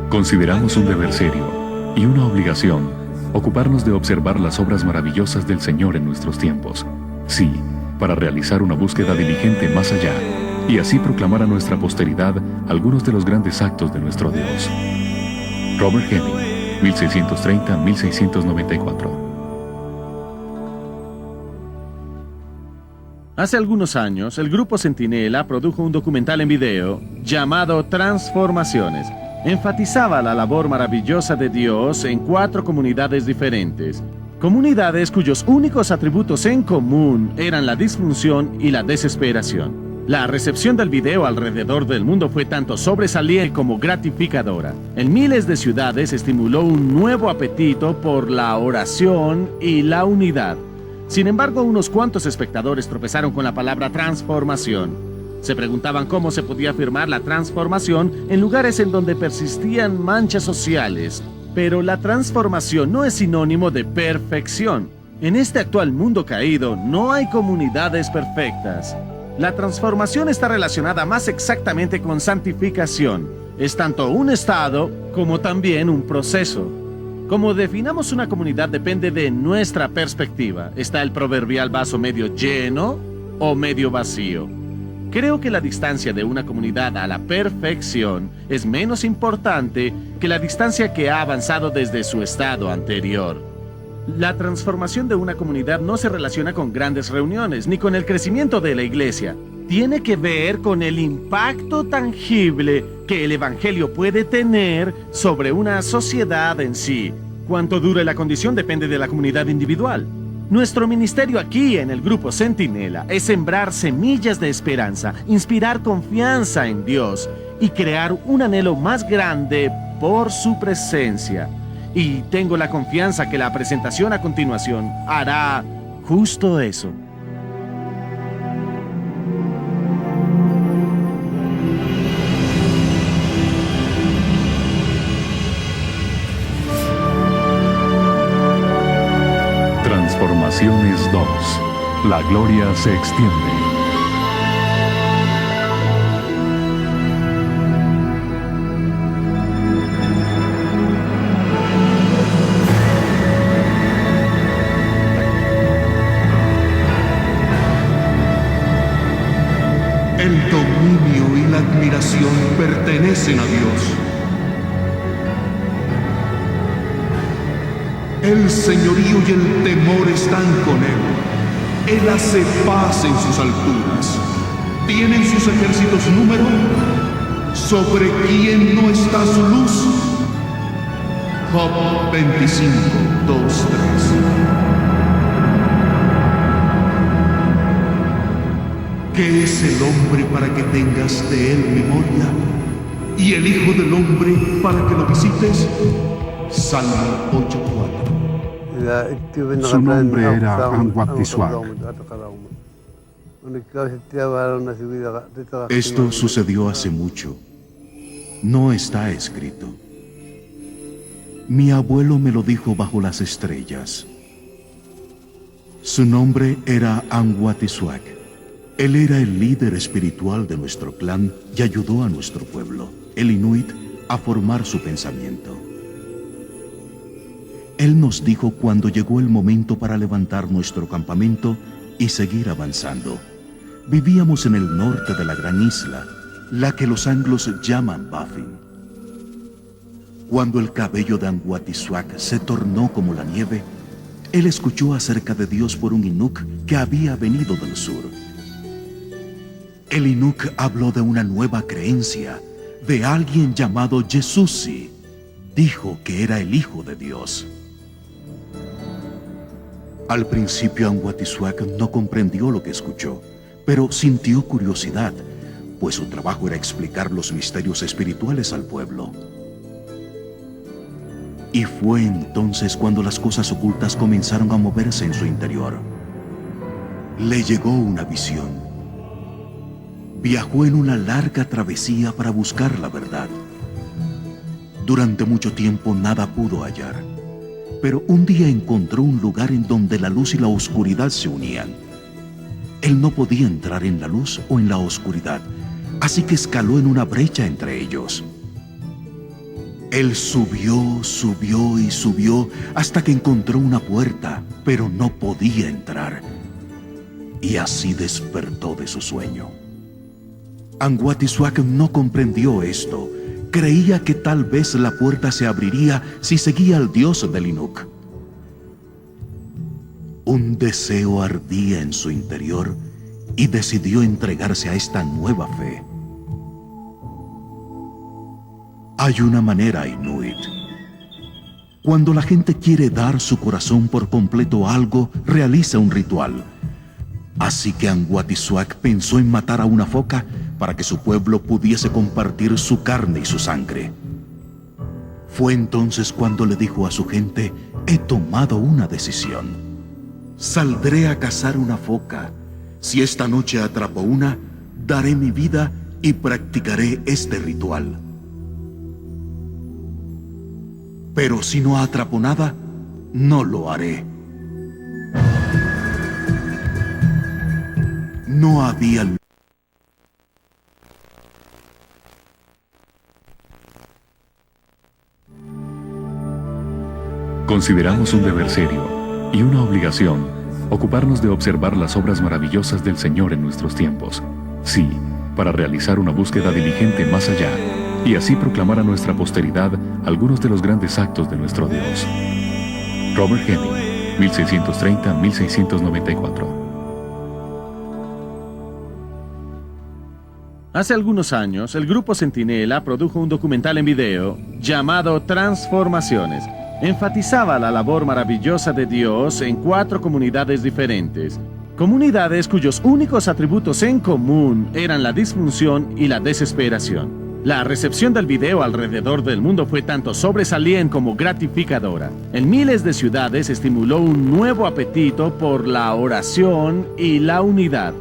Consideramos un deber serio y una obligación ocuparnos de observar las obras maravillosas del Señor en nuestros tiempos. Sí, para realizar una búsqueda diligente más allá y así proclamar a nuestra posteridad algunos de los grandes actos de nuestro Dios. Robert Heming, 1630-1694. Hace algunos años, el grupo Centinela produjo un documental en video llamado Transformaciones. Enfatizaba la labor maravillosa de Dios en 4 comunidades diferentes. Comunidades cuyos únicos atributos en común eran la disfunción y la desesperación. La recepción del video alrededor del mundo fue tanto sobresaliente como gratificadora. En miles de ciudades estimuló un nuevo apetito por la oración y la unidad. Sin embargo, unos cuantos espectadores tropezaron con la palabra transformación. Se preguntaban cómo se podía afirmar la transformación en lugares en donde persistían manchas sociales. Pero la transformación no es sinónimo de perfección. En este actual mundo caído no hay comunidades perfectas. La transformación está relacionada más exactamente con santificación. Es tanto un estado como también un proceso. Como definamos una comunidad depende de nuestra perspectiva. Está el proverbial vaso medio lleno o medio vacío. Creo que la distancia de una comunidad a la perfección es menos importante que la distancia que ha avanzado desde su estado anterior. La transformación de una comunidad no se relaciona con grandes reuniones ni con el crecimiento de la iglesia. Tiene que ver con el impacto tangible que el Evangelio puede tener sobre una sociedad en sí. Cuánto dure la condición depende de la comunidad individual. Nuestro ministerio aquí en el Grupo Centinela es sembrar semillas de esperanza, inspirar confianza en Dios y crear un anhelo más grande por su presencia. Y tengo la confianza que la presentación a continuación hará justo eso. Transformaciones 2. La gloria se extiende. El dominio y la admiración pertenecen a Dios. El señorío y el temor están con Él. Él hace paz en sus alturas. ¿Tienen sus ejércitos número? ¿Sobre quién no está su luz? Job 25, 2, 3. ¿Qué es el hombre para que tengas de él memoria? ¿Y el hijo del hombre para que lo visites? Salmo 8:4. Su nombre era Anguatisuac. Esto sucedió hace mucho. No está escrito. Mi abuelo me lo dijo bajo las estrellas. Su nombre era Anguatisuac. Él era el líder espiritual de nuestro clan y ayudó a nuestro pueblo, el Inuit, a formar su pensamiento. Él nos dijo cuando llegó el momento para levantar nuestro campamento y seguir avanzando. Vivíamos en el norte de la gran isla, la que los anglos llaman Baffin. Cuando el cabello de Anguatisuac se tornó como la nieve, él escuchó acerca de Dios por un Inuk que había venido del sur. El Inuk habló de una nueva creencia, de alguien llamado Yesusi. Dijo que era el Hijo de Dios. Al principio Anguatisuac no comprendió lo que escuchó, pero sintió curiosidad, pues su trabajo era explicar los misterios espirituales al pueblo. Y fue entonces cuando las cosas ocultas comenzaron a moverse en su interior. Le llegó una visión. Viajó en una larga travesía para buscar la verdad. Durante mucho tiempo nada pudo hallar, pero un día encontró un lugar en donde la luz y la oscuridad se unían. Él no podía entrar en la luz o en la oscuridad, así que escaló en una brecha entre ellos. Él subió, subió y subió hasta que encontró una puerta, pero no podía entrar. Y así despertó de su sueño. Anguatisuak no comprendió esto. Creía que tal vez la puerta se abriría si seguía al dios del Inuk. Un deseo ardía en su interior y decidió entregarse a esta nueva fe. Hay una manera inuit. Cuando la gente quiere dar su corazón por completo a algo, realiza un ritual. Así que Anguatisuak pensó en matar a una foca para que su pueblo pudiese compartir su carne y su sangre. Fue entonces cuando le dijo a su gente: he tomado una decisión. Saldré a cazar una foca. Si esta noche atrapo una, daré mi vida y practicaré este ritual. Pero si no atrapo nada, no lo haré. No había Consideramos un deber serio y una obligación ocuparnos de observar las obras maravillosas del Señor en nuestros tiempos. Sí, para realizar una búsqueda diligente más allá y así proclamar a nuestra posteridad algunos de los grandes actos de nuestro Dios. Robert Heming, 1630-1694. Hace algunos años, el grupo Centinela produjo un documental en video llamado Transformaciones. Enfatizaba la labor maravillosa de Dios en 4 comunidades diferentes. Comunidades cuyos únicos atributos en común eran la disfunción y la desesperación. La recepción del video alrededor del mundo fue tanto sobresaliente como gratificadora. En miles de ciudades estimuló un nuevo apetito por la oración y la unidad.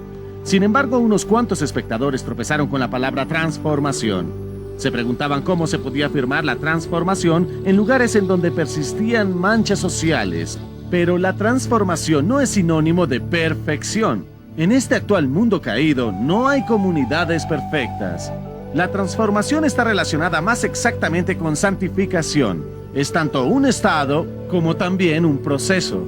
Sin embargo, unos cuantos espectadores tropezaron con la palabra transformación. Se preguntaban cómo se podía afirmar la transformación en lugares en donde persistían manchas sociales. Pero la transformación no es sinónimo de perfección. En este actual mundo caído no hay comunidades perfectas. La transformación está relacionada más exactamente con santificación. Es tanto un estado como también un proceso.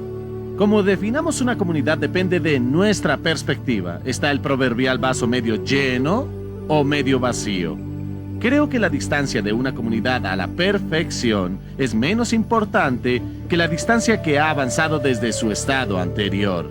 Como definamos una comunidad depende de nuestra perspectiva. Está el proverbial vaso medio lleno o medio vacío. Creo que la distancia de una comunidad a la perfección es menos importante que la distancia que ha avanzado desde su estado anterior.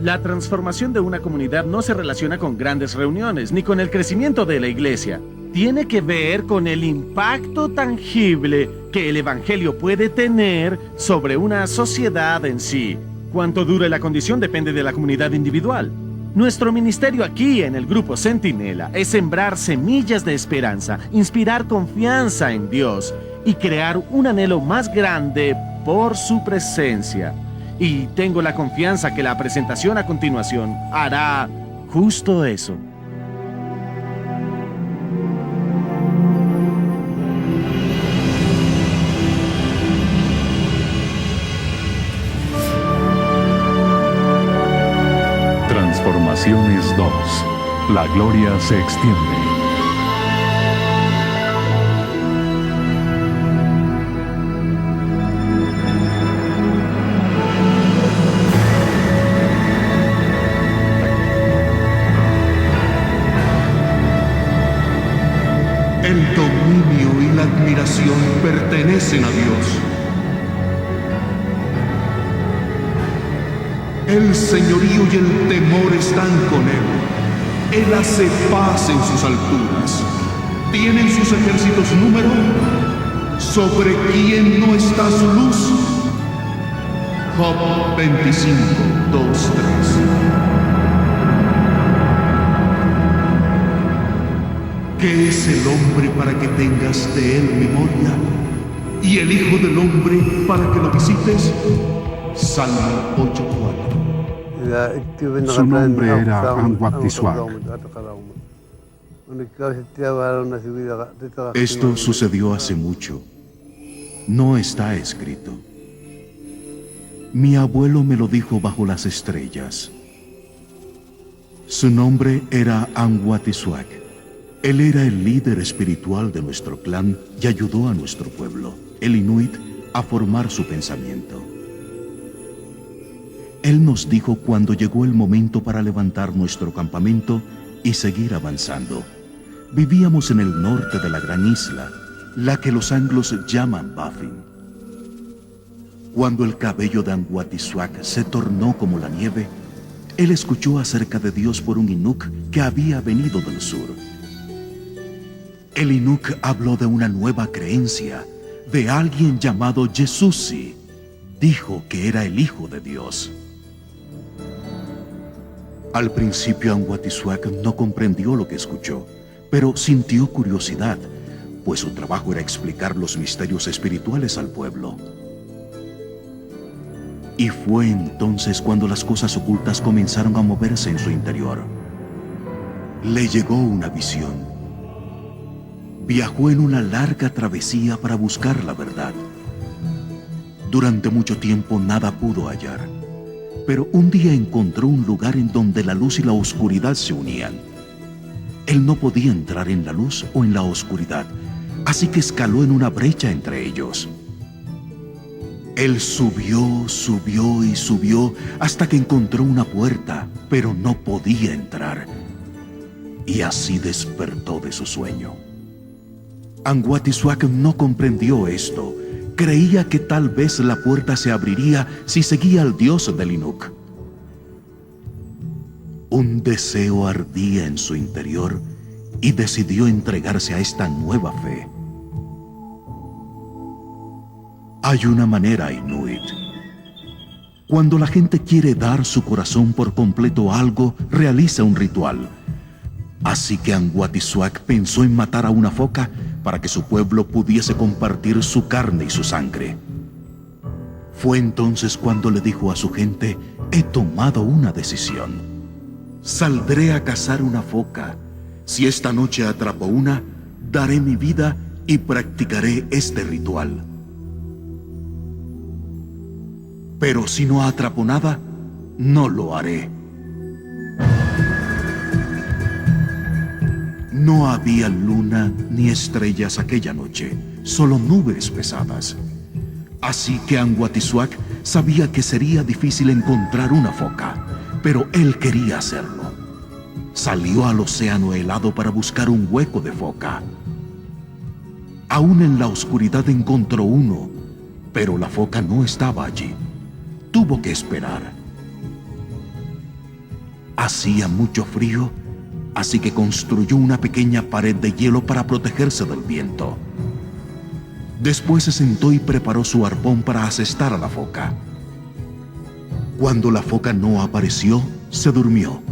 La transformación de una comunidad no se relaciona con grandes reuniones ni con el crecimiento de la iglesia. Tiene que ver con el impacto tangible que el evangelio puede tener sobre una sociedad en sí. Cuánto dure la condición depende de la comunidad individual. Nuestro ministerio aquí en el grupo Centinela es sembrar semillas de esperanza, inspirar confianza en Dios y crear un anhelo más grande por su presencia. Y tengo la confianza que la presentación a continuación hará justo eso. Transformaciones 2. La gloria se extiende. El dominio y la admiración pertenecen a Dios. El señorío y el temor están con Él. Él hace paz en sus alturas. ¿Tienen sus ejércitos número? ¿Sobre quién no está su luz? Job 25, 2, 3. ¿Qué es el hombre para que tengas de él memoria? ¿Y el hijo del hombre para que lo visites? Salmo 8:4. Su nombre era Anguatisuak. Esto sucedió hace mucho. No está escrito. Mi abuelo me lo dijo bajo las estrellas. Su nombre era Anguatisuak. Él era el líder espiritual de nuestro clan y ayudó a nuestro pueblo, el Inuit, a formar su pensamiento. Él nos dijo cuando llegó el momento para levantar nuestro campamento y seguir avanzando. Vivíamos en el norte de la gran isla, la que los anglos llaman Baffin. Cuando el cabello de Anguatisuac se tornó como la nieve, él escuchó acerca de Dios por un Inuk que había venido del sur. El Inuk habló de una nueva creencia, de alguien llamado Yesusi. Dijo que era el Hijo de Dios. Al principio Anguatisuac no comprendió lo que escuchó, pero sintió curiosidad, pues su trabajo era explicar los misterios espirituales al pueblo. Y fue entonces cuando las cosas ocultas comenzaron a moverse en su interior. Le llegó una visión. Viajó en una larga travesía para buscar la verdad. Durante mucho tiempo nada pudo hallar, pero un día encontró un lugar en donde la luz y la oscuridad se unían. Él no podía entrar en la luz o en la oscuridad, así que escaló en una brecha entre ellos. Él subió, subió y subió hasta que encontró una puerta, pero no podía entrar. Y así despertó de su sueño. Anguatisuac no comprendió esto. Creía que tal vez la puerta se abriría si seguía al dios del Inuk. Un deseo ardía en su interior y decidió entregarse a esta nueva fe. Hay una manera Inuit. Cuando la gente quiere dar su corazón por completo a algo, realiza un ritual. Así que Anguatisuac pensó en matar a una foca para que su pueblo pudiese compartir su carne y su sangre. Fue entonces cuando le dijo a su gente: he tomado una decisión. Saldré a cazar una foca. Si esta noche atrapo una, daré mi vida y practicaré este ritual. Pero si no atrapo nada, no lo haré. No había luna ni estrellas aquella noche, solo nubes pesadas. Así que Anguatisuac sabía que sería difícil encontrar una foca, pero él quería hacerlo. Salió al océano helado para buscar un hueco de foca. Aún en la oscuridad encontró uno, pero la foca no estaba allí. Tuvo que esperar. Hacía mucho frío, así que construyó una pequeña pared de hielo para protegerse del viento. Después se sentó y preparó su arpón para asestar a la foca. Cuando la foca no apareció, se durmió.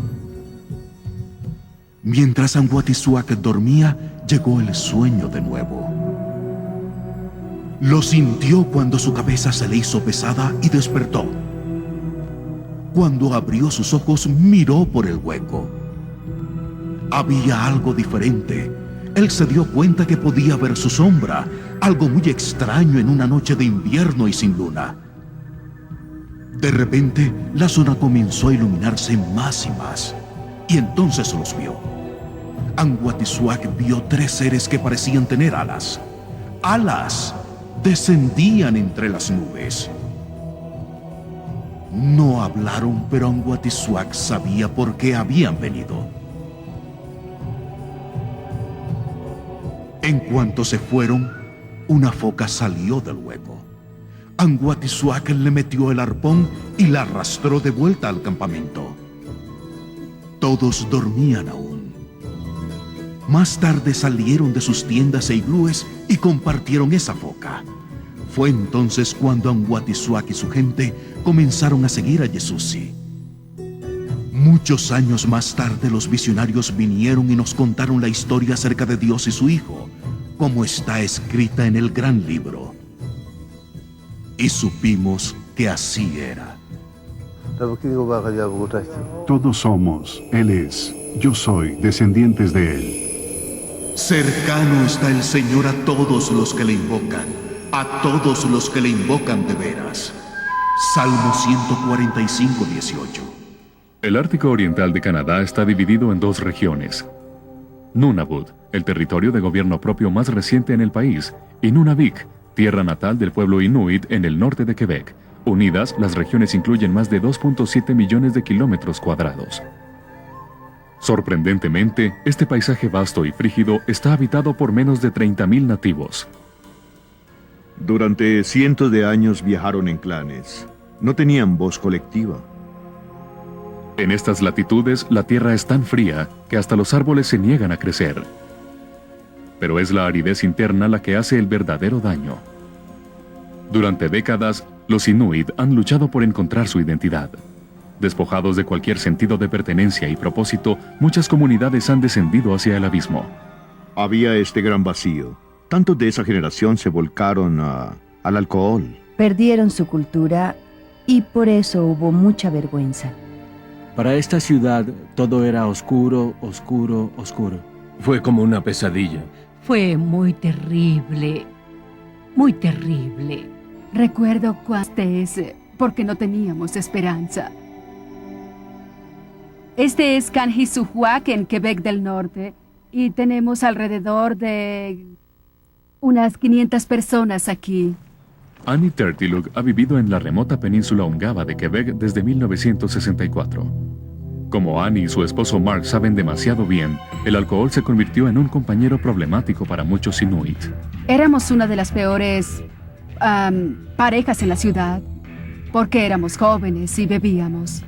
Mientras Anguatisuac dormía, llegó el sueño de nuevo. Lo sintió cuando su cabeza se le hizo pesada y despertó. Cuando abrió sus ojos, miró por el hueco. Había algo diferente. Él se dio cuenta que podía ver su sombra, algo muy extraño en una noche de invierno y sin luna. De repente, la zona comenzó a iluminarse más y más, y entonces los vio. Anguatisuac vio tres seres que parecían tener alas. ¡Alas! Descendían entre las nubes. No hablaron, pero Anguatisuac sabía por qué habían venido. En cuanto se fueron, una foca salió del hueco. Anguatisuac le metió el arpón y la arrastró de vuelta al campamento. Todos dormían aún. Más tarde salieron de sus tiendas e iglúes y compartieron esa foca. Fue entonces cuando Anguatisuac y su gente comenzaron a seguir a Yesusi. Muchos años más tarde los visionarios vinieron y nos contaron la historia acerca de Dios y su Hijo, como está escrita en el gran libro. Y supimos que así era. Todos somos, Él es, yo soy, descendientes de Él. Cercano está el Señor a todos los que le invocan, a todos los que le invocan de veras. Salmo 145, 18. El Ártico Oriental de Canadá está dividido en dos regiones. Nunavut, el territorio de gobierno propio más reciente en el país, y Nunavik, tierra natal del pueblo inuit en el norte de Quebec. Unidas, las regiones incluyen más de 2.7 millones de kilómetros cuadrados. Sorprendentemente, este paisaje vasto y frígido está habitado por menos de 30.000 nativos. Durante cientos de años viajaron en clanes. No tenían voz colectiva. En estas latitudes, la tierra es tan fría que hasta los árboles se niegan a crecer. Pero es la aridez interna la que hace el verdadero daño. Durante décadas, los Inuit han luchado por encontrar su identidad. Despojados de cualquier sentido de pertenencia y propósito, muchas comunidades han descendido hacia el abismo. Había este gran vacío. Tantos de esa generación se volcaron al alcohol. Perdieron su cultura y por eso hubo mucha vergüenza. Para esta ciudad todo era oscuro, oscuro, oscuro. Fue como una pesadilla. Fue muy terrible, muy terrible. Recuerdo porque no teníamos esperanza. Este es Kanhisuhuac en Quebec del Norte y tenemos alrededor de unas 500 personas aquí. Annie Tertiluk ha vivido en la remota península Ungava de Quebec desde 1964. Como Annie y su esposo Mark saben demasiado bien, el alcohol se convirtió en un compañero problemático para muchos Inuit. Éramos una de las peores parejas en la ciudad, porque éramos jóvenes y bebíamos.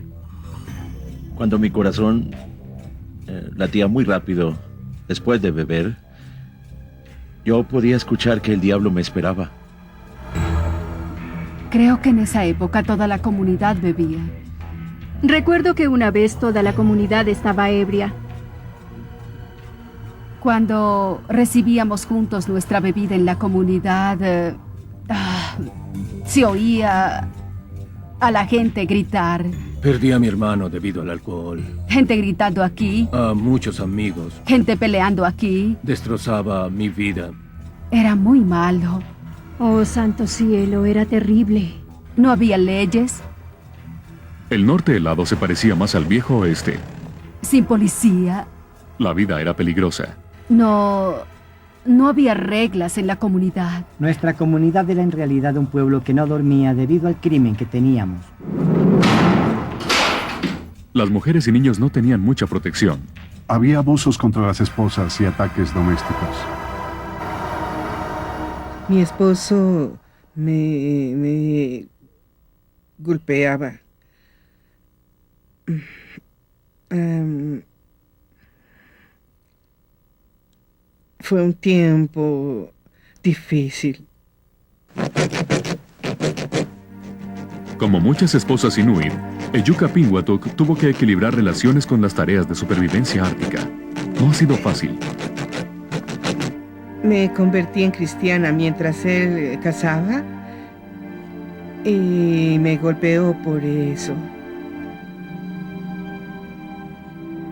Cuando mi corazón latía muy rápido después de beber, yo podía escuchar que el diablo me esperaba. Creo que en esa época toda la comunidad bebía. Recuerdo que una vez toda la comunidad estaba ebria. Cuando recibíamos juntos nuestra bebida en la comunidad, se oía a la gente gritar. Perdí a mi hermano debido al alcohol. Gente gritando aquí. A muchos amigos. Gente peleando aquí. Destrozaba mi vida. Era muy malo. Oh, santo cielo, era terrible. No había leyes. El norte helado se parecía más al viejo oeste. Sin policía. La vida era peligrosa. No había reglas en la comunidad. Nuestra comunidad era en realidad un pueblo que no dormía debido al crimen que teníamos. Las mujeres y niños no tenían mucha protección. Había abusos contra las esposas y ataques domésticos. Mi esposo me golpeaba. Fue un tiempo difícil. Como muchas esposas inuit, Ejuka Pinguatuk tuvo que equilibrar relaciones con las tareas de supervivencia ártica. No ha sido fácil. Me convertí en cristiana mientras él cazaba y me golpeó por eso.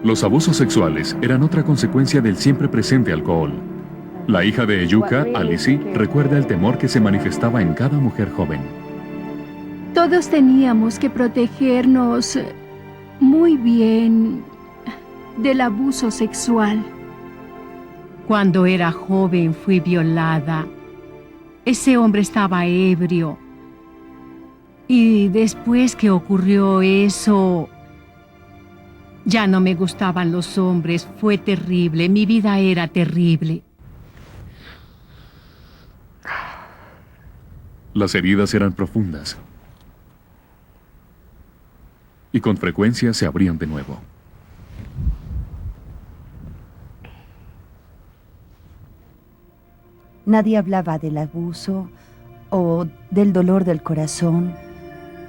Los abusos sexuales eran otra consecuencia del siempre presente alcohol. La hija de Ejuka, Alicia, recuerda el temor que se manifestaba en cada mujer joven. Todos teníamos que protegernos muy bien del abuso sexual. Cuando era joven fui violada. Ese hombre estaba ebrio. Y después que ocurrió eso, ya no me gustaban los hombres. Fue terrible. Mi vida era terrible. Las heridas eran profundas. Y con frecuencia se abrían de nuevo. Nadie hablaba del abuso, o del dolor del corazón,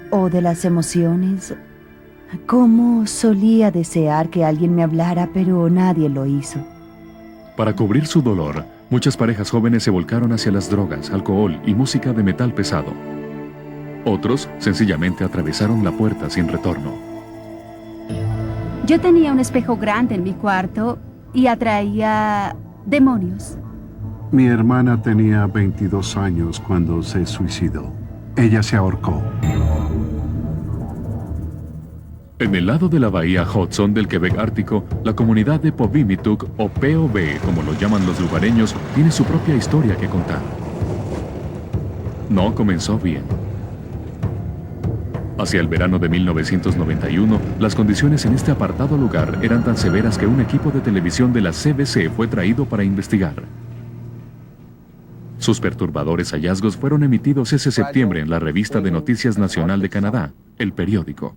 o de las emociones. Cómo solía desear que alguien me hablara, pero nadie lo hizo. Para cubrir su dolor, muchas parejas jóvenes se volcaron hacia las drogas, alcohol y música de metal pesado. Otros sencillamente atravesaron la puerta sin retorno. Yo tenía un espejo grande en mi cuarto y atraía demonios. Mi hermana tenía 22 años cuando se suicidó. Ella se ahorcó. En el lado de la bahía Hudson del Quebec Ártico, la comunidad de Povimituk, o POV, como lo llaman los lugareños, tiene su propia historia que contar. No comenzó bien. Hacia el verano de 1991, las condiciones en este apartado lugar eran tan severas que un equipo de televisión de la CBC fue traído para investigar. Sus perturbadores hallazgos fueron emitidos ese septiembre en la revista de Noticias Nacional de Canadá, El Periódico.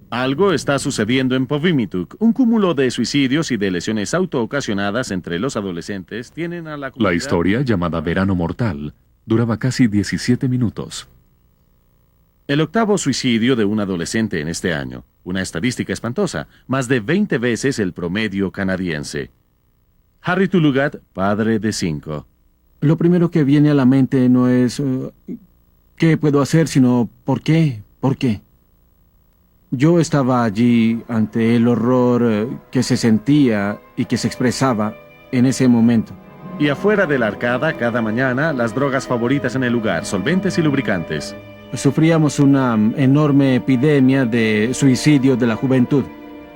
Algo está sucediendo en Povimituk. Un cúmulo de suicidios y de lesiones autoocasionadas entre los adolescentes tienen a la comunidad... La historia, llamada Verano Mortal, duraba casi 17 minutos. El octavo suicidio de un adolescente en este año. Una estadística espantosa. Más de 20 veces el promedio canadiense. Harry Tulugat, padre de 5. Lo primero que viene a la mente no es ¿qué puedo hacer?, sino ¿por qué? ¿Por qué? Yo estaba allí ante el horror que se sentía y que se expresaba en ese momento. Y afuera de la arcada, cada mañana, las drogas favoritas en el lugar, solventes y lubricantes. Sufríamos una enorme epidemia de suicidio de la juventud.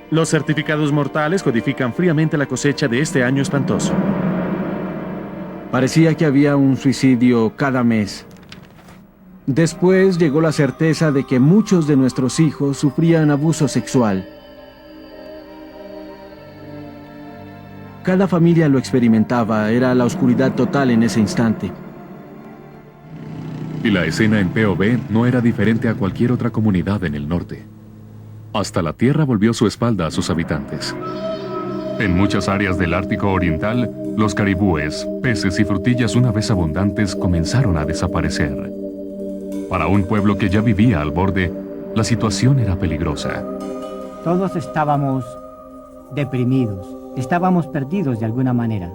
Los certificados mortales codifican fríamente la cosecha de este año espantoso. Parecía que había un suicidio cada mes. Después llegó la certeza de que muchos de nuestros hijos sufrían abuso sexual. Cada familia lo experimentaba, era la oscuridad total en ese instante. Y la escena en POV no era diferente a cualquier otra comunidad en el norte. Hasta la tierra volvió su espalda a sus habitantes. En muchas áreas del Ártico Oriental, los caribúes, peces y frutillas una vez abundantes comenzaron a desaparecer. Para un pueblo que ya vivía al borde, la situación era peligrosa. Todos estábamos deprimidos, estábamos perdidos de alguna manera.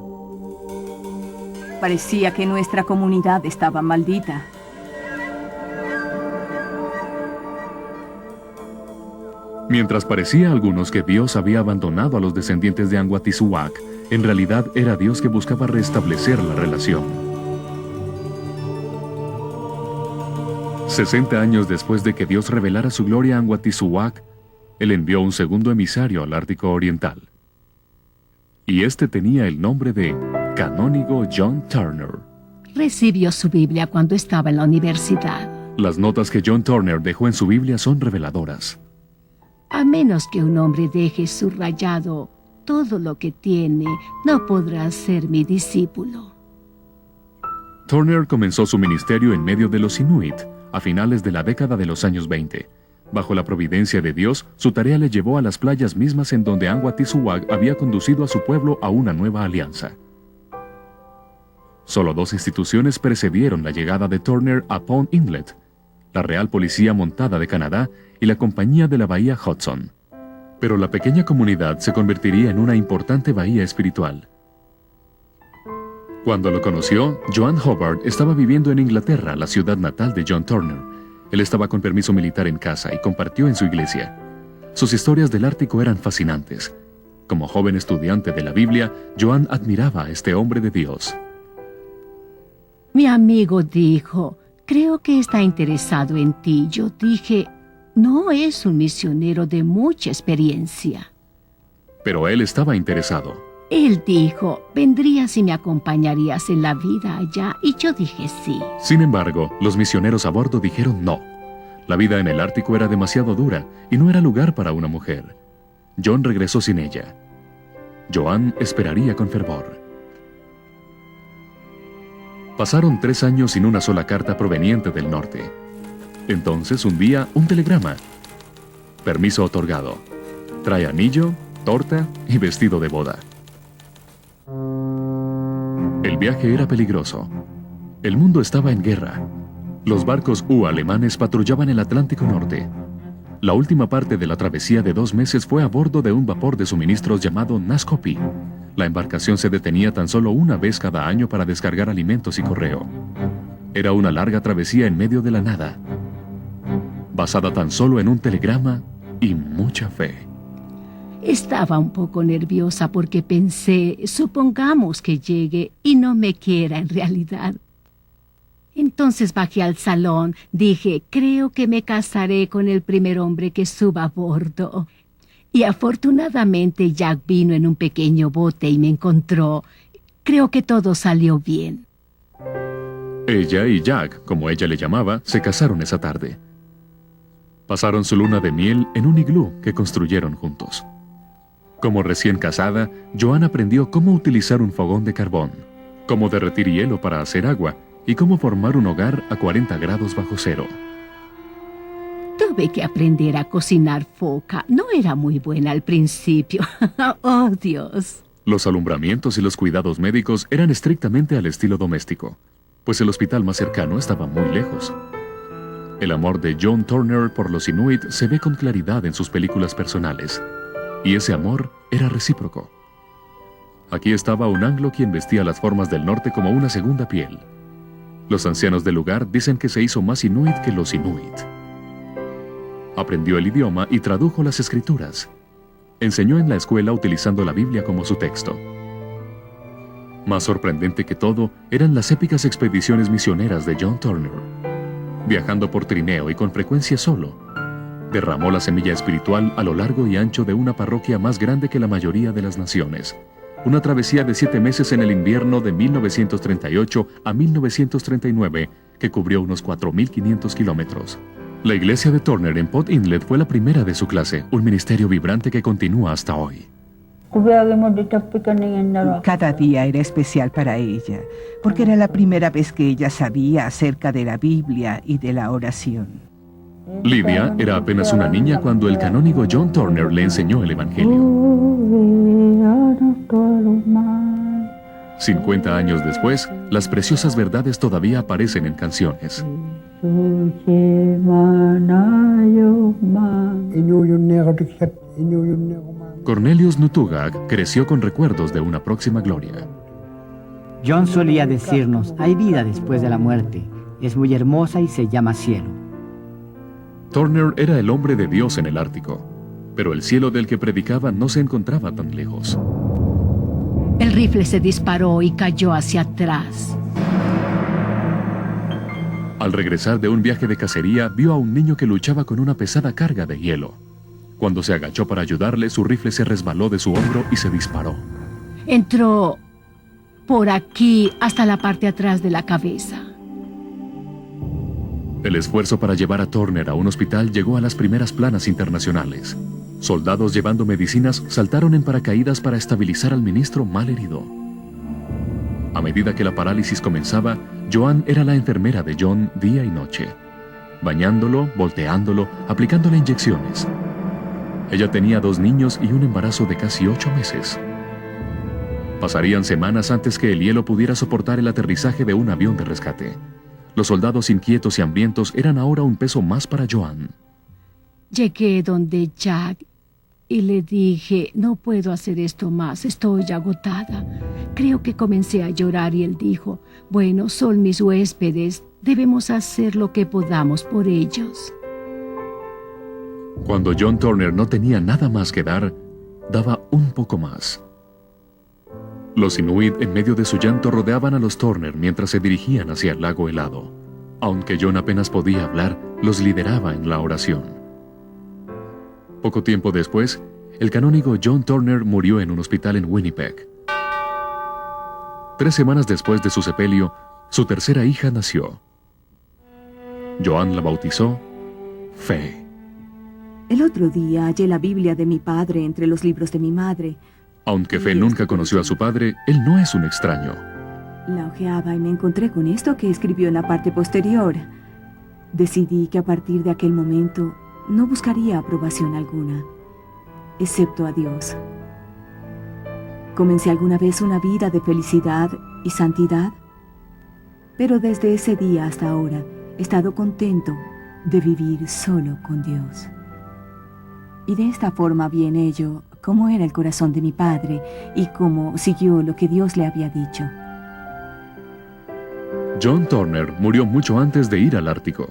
Parecía que nuestra comunidad estaba maldita. Mientras parecía a algunos que Dios había abandonado a los descendientes de Anguatisuac, en realidad era Dios que buscaba restablecer la relación. 60 años después de que Dios revelara su gloria a Anguatisuac, Él envió un segundo emisario al Ártico Oriental. Y este tenía el nombre de Canónigo John Turner. Recibió su Biblia cuando estaba en la universidad. Las notas que John Turner dejó en su Biblia son reveladoras. A menos que un hombre deje subrayado todo lo que tiene, no podrá ser mi discípulo. Turner comenzó su ministerio en medio de los Inuit, a finales de la década de los años 20. Bajo la providencia de Dios, su tarea le llevó a las playas mismas en donde Anguatisuac había conducido a su pueblo a una nueva alianza. Solo 2 instituciones precedieron la llegada de Turner a Pond Inlet: la Real Policía Montada de Canadá y la Compañía de la Bahía Hudson. Pero la pequeña comunidad se convertiría en una importante bahía espiritual. Cuando lo conoció, Joan Hobart estaba viviendo en Inglaterra, la ciudad natal de John Turner. Él estaba con permiso militar en casa y compartió en su iglesia. Sus historias del Ártico eran fascinantes. Como joven estudiante de la Biblia, Joan admiraba a este hombre de Dios. Mi amigo dijo, creo que está interesado en ti. Yo dije, no es un misionero de mucha experiencia. Pero él estaba interesado. Él dijo, vendrías y me acompañarías en la vida allá, y yo dije sí. Sin embargo, los misioneros a bordo dijeron no. La vida en el Ártico era demasiado dura y no era lugar para una mujer. John regresó sin ella. Joan esperaría con fervor. Pasaron 3 años sin una sola carta proveniente del norte. Entonces, un día, un telegrama. Permiso otorgado. Trae anillo, torta y vestido de boda. El viaje era peligroso. El mundo estaba en guerra. Los barcos alemanes patrullaban el Atlántico Norte. La última parte de la travesía de 2 meses fue a bordo de un vapor de suministros llamado Nascopi. La embarcación se detenía tan solo una vez cada año para descargar alimentos y correo. Era una larga travesía en medio de la nada, basada tan solo en un telegrama y mucha fe. Estaba un poco nerviosa porque pensé, supongamos que llegue y no me quiera en realidad. Entonces bajé al salón. Dije, creo que me casaré con el primer hombre que suba a bordo. Y afortunadamente Jack vino en un pequeño bote y me encontró. Creo que todo salió bien. Ella y Jack, como ella le llamaba, se casaron esa tarde. Pasaron su luna de miel en un iglú que construyeron juntos. Como recién casada, Joan aprendió cómo utilizar un fogón de carbón, cómo derretir hielo para hacer agua y cómo formar un hogar a 40 grados bajo cero. Tuve que aprender a cocinar foca. No era muy buena al principio. ¡Oh, Dios! Los alumbramientos y los cuidados médicos eran estrictamente al estilo doméstico, pues el hospital más cercano estaba muy lejos. El amor de John Turner por los Inuit se ve con claridad en sus películas personales, y ese amor era recíproco. Aquí estaba un anglo quien vestía las formas del norte como una segunda piel. Los ancianos del lugar dicen que se hizo más Inuit que los Inuit. Aprendió el idioma y tradujo las escrituras. Enseñó en la escuela utilizando la Biblia como su texto. Más sorprendente que todo eran las épicas expediciones misioneras de John Turner. Viajando por trineo y con frecuencia solo, derramó la semilla espiritual a lo largo y ancho de una parroquia más grande que la mayoría de las naciones. Una travesía de 7 meses en el invierno de 1938 a 1939 que cubrió unos 4.500 kilómetros. La iglesia de Turner en Port Inlet fue la primera de su clase, un ministerio vibrante que continúa hasta hoy. Cada día era especial para ella, porque era la primera vez que ella sabía acerca de la Biblia y de la oración. Lidia era apenas una niña cuando el canónigo John Turner le enseñó el Evangelio. 50 años después, las preciosas verdades todavía aparecen en canciones. Cornelius Nutugag creció con recuerdos de una próxima gloria. John solía decirnos, hay vida después de la muerte. Es muy hermosa y se llama cielo. Turner era el hombre de Dios en el Ártico, pero el cielo del que predicaba no se encontraba tan lejos. El rifle se disparó y cayó hacia atrás. Al regresar de un viaje de cacería, vio a un niño que luchaba con una pesada carga de hielo. Cuando se agachó para ayudarle, su rifle se resbaló de su hombro y se disparó. Entró por aquí hasta la parte atrás de la cabeza. El esfuerzo para llevar a Turner a un hospital llegó a las primeras planas internacionales. Soldados llevando medicinas saltaron en paracaídas para estabilizar al ministro mal herido. A medida que la parálisis comenzaba, Joan era la enfermera de John día y noche, bañándolo, volteándolo, aplicándole inyecciones. Ella tenía 2 niños y un embarazo de casi 8 meses. Pasarían semanas antes que el hielo pudiera soportar el aterrizaje de un avión de rescate. Los soldados inquietos y hambrientos eran ahora un peso más para Joan. Llegué donde Jack y le dije, no puedo hacer esto más, estoy agotada. Creo que comencé a llorar y él dijo, bueno, son mis huéspedes, debemos hacer lo que podamos por ellos. Cuando John Turner no tenía nada más que dar, daba un poco más. Los Inuit en medio de su llanto rodeaban a los Turner mientras se dirigían hacia el lago helado. Aunque John apenas podía hablar, los lideraba en la oración. Poco tiempo después, el canónigo John Turner murió en un hospital en Winnipeg. 3 semanas después de su sepelio, su tercera hija nació. Joan la bautizó Fe. El otro día hallé la Biblia de mi padre entre los libros de mi madre. Aunque Fe nunca conoció a su padre, él no es un extraño. La hojeaba y me encontré con esto que escribió en la parte posterior. Decidí que a partir de aquel momento no buscaría aprobación alguna, excepto a Dios. ¿Comencé alguna vez una vida de felicidad y santidad? Pero desde ese día hasta ahora he estado contento de vivir solo con Dios. Y de esta forma vi en ello cómo era el corazón de mi padre y cómo siguió lo que Dios le había dicho. John Turner murió mucho antes de ir al Ártico.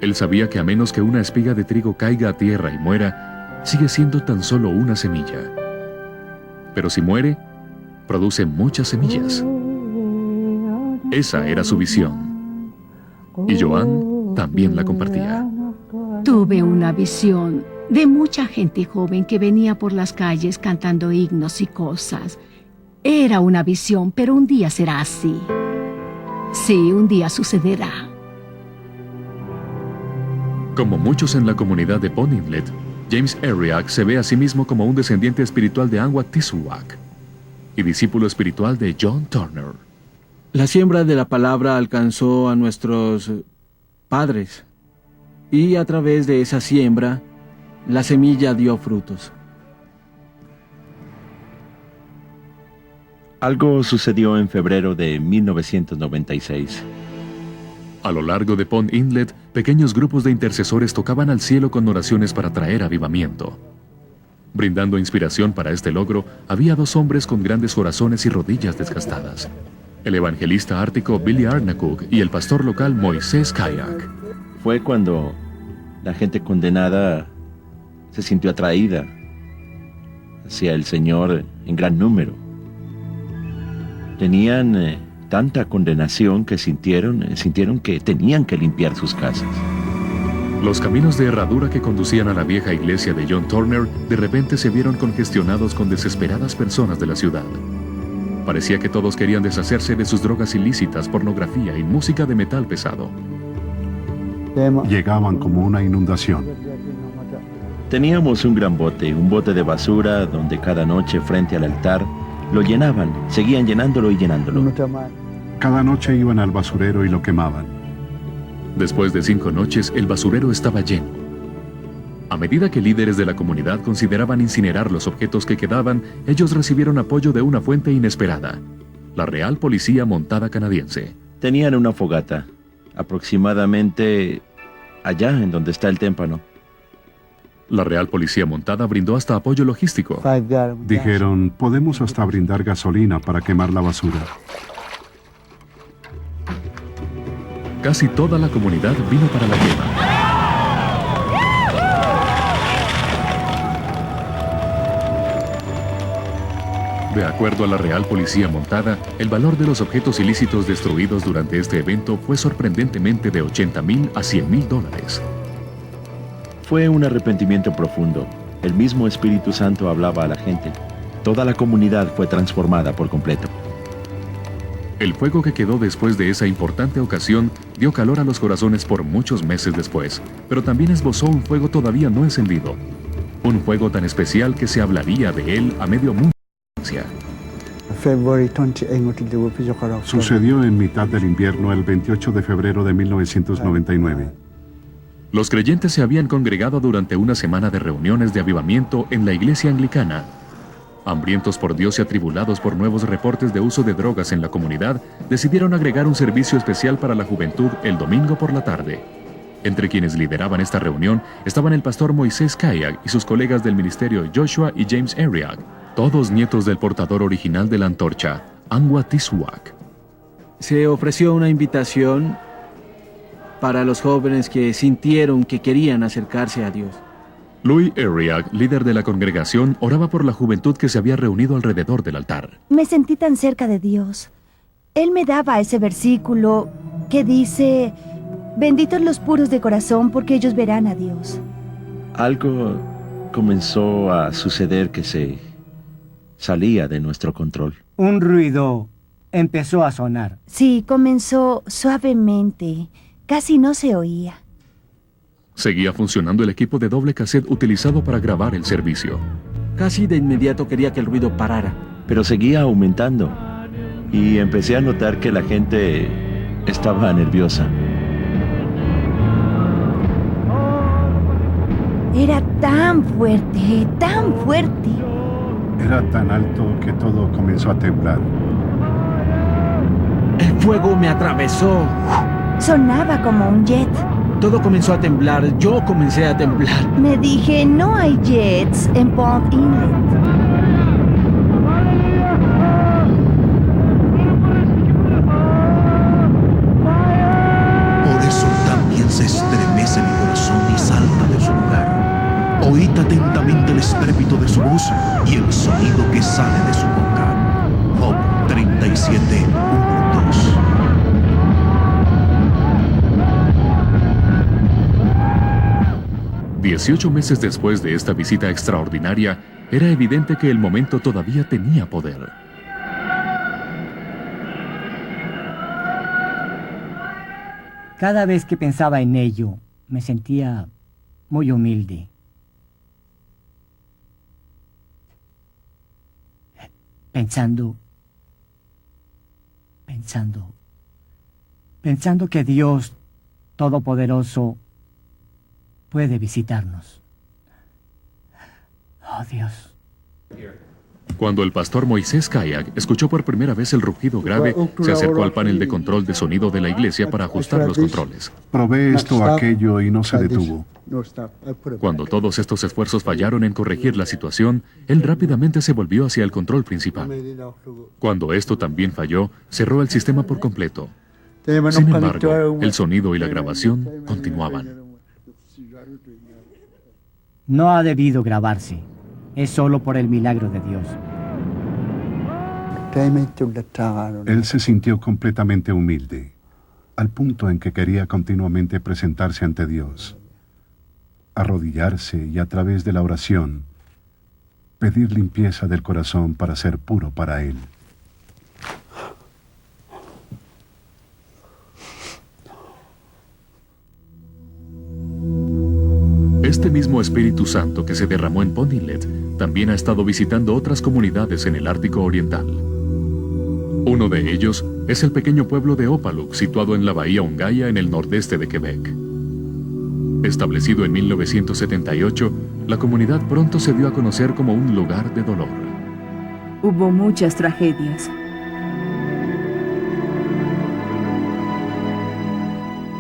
Él sabía que a menos que una espiga de trigo caiga a tierra y muera, sigue siendo tan solo una semilla. Pero si muere, produce muchas semillas. Esa era su visión. Y Joan también la compartía. Tuve una visión de mucha gente joven que venía por las calles cantando himnos y cosas. Era una visión, pero un día será así. Sí, un día sucederá. Como muchos en la comunidad de Pond Inlet, James Ariak se ve a sí mismo como un descendiente espiritual de Anguatishuac y discípulo espiritual de John Turner. La siembra de la palabra alcanzó a nuestros padres y a través de esa siembra, la semilla dio frutos. Algo sucedió en febrero de 1996. A lo largo de Pond Inlet, pequeños grupos de intercesores tocaban al cielo con oraciones para traer avivamiento. Brindando inspiración para este logro, había dos hombres con grandes corazones y rodillas desgastadas: el evangelista ártico Billy Arnacook y el pastor local Moisés Kayak. Fue cuando la gente condenada se sintió atraída hacia el Señor en gran número. Tenían tanta condenación que sintieron que tenían que limpiar sus casas. Los caminos de herradura que conducían a la vieja iglesia de John Turner de repente se vieron congestionados con desesperadas personas de la ciudad. Parecía que todos querían deshacerse de sus drogas ilícitas, pornografía y música de metal pesado. Llegaban como una inundación. Teníamos un gran bote, un bote de basura donde cada noche frente al altar lo llenaban, seguían llenándolo y llenándolo. Cada noche iban al basurero y lo quemaban. Después de 5 noches, el basurero estaba lleno. A medida que líderes de la comunidad consideraban incinerar los objetos que quedaban, ellos recibieron apoyo de una fuente inesperada: la Real Policía Montada Canadiense. Tenían una fogata, aproximadamente allá en donde está el témpano. La Real Policía Montada brindó hasta apoyo logístico. Dijeron, podemos hasta brindar gasolina para quemar la basura. Casi toda la comunidad vino para la quema. De acuerdo a la Real Policía Montada, el valor de los objetos ilícitos destruidos durante este evento fue sorprendentemente de $80,000 a $100,000. Fue un arrepentimiento profundo. El mismo Espíritu Santo hablaba a la gente. Toda la comunidad fue transformada por completo. El fuego que quedó después de esa importante ocasión dio calor a los corazones por muchos meses después, pero también esbozó un fuego todavía no encendido. Un fuego tan especial que se hablaría de él a medio mundo. Sucedió en mitad del invierno el 28 de febrero de 1999. Los creyentes se habían congregado durante una semana de reuniones de avivamiento en la iglesia anglicana. Hambrientos por Dios y atribulados por nuevos reportes de uso de drogas en la comunidad, decidieron agregar un servicio especial para la juventud el domingo por la tarde. Entre quienes lideraban esta reunión estaban el pastor Moisés Kayak y sus colegas del ministerio Joshua y James Ariak, todos nietos del portador original de la antorcha, Anguatishuac. Se ofreció una invitación para los jóvenes que sintieron que querían acercarse a Dios. Louis Ariak, líder de la congregación, oraba por la juventud que se había reunido alrededor del altar. Me sentí tan cerca de Dios. Él me daba ese versículo que dice: benditos los puros de corazón, porque ellos verán a Dios. Algo comenzó a suceder que se salía de nuestro control. Un ruido empezó a sonar. Sí, comenzó suavemente. Casi no se oía. Seguía funcionando el equipo de doble cassette utilizado para grabar el servicio. Casi de inmediato quería que el ruido parara. Pero seguía aumentando. Y empecé a notar que la gente estaba nerviosa. Era tan fuerte, tan fuerte. Era tan alto que todo comenzó a temblar. El fuego me atravesó. Sonaba como un jet. Todo comenzó a temblar. Yo comencé a temblar. Me dije, no hay jets en Pond Inlet. Por eso también se estremece mi corazón y salta de su lugar. Oíd atentamente el estrépito de su voz y el sonido que sale de su boca. Job 37, 1, 2. 18 meses después de esta visita extraordinaria, era evidente que el momento todavía tenía poder. Cada vez que pensaba en ello, me sentía muy humilde. Pensando que Dios Todopoderoso puede visitarnos. Oh, Dios. Cuando el pastor Moisés Kayak escuchó por primera vez el rugido grave, se acercó al panel de control de sonido de la iglesia para ajustar los controles. Probé esto, aquello y no se detuvo. Cuando todos estos esfuerzos fallaron en corregir la situación, él rápidamente se volvió hacia el control principal. Cuando esto también falló, cerró el sistema por completo. Sin embargo, el sonido y la grabación continuaban. No ha debido grabarse. Es solo por el milagro de Dios. Él se sintió completamente humilde, al punto en que quería continuamente presentarse ante Dios, arrodillarse y a través de la oración, pedir limpieza del corazón para ser puro para Él. Este mismo Espíritu Santo que se derramó en Ponilet también ha estado visitando otras comunidades en el Ártico Oriental. Uno de ellos es el pequeño pueblo de Opaluk, situado en la bahía Ungaya en el nordeste de Quebec. Establecido en 1978, la comunidad pronto se dio a conocer como un lugar de dolor. Hubo muchas tragedias.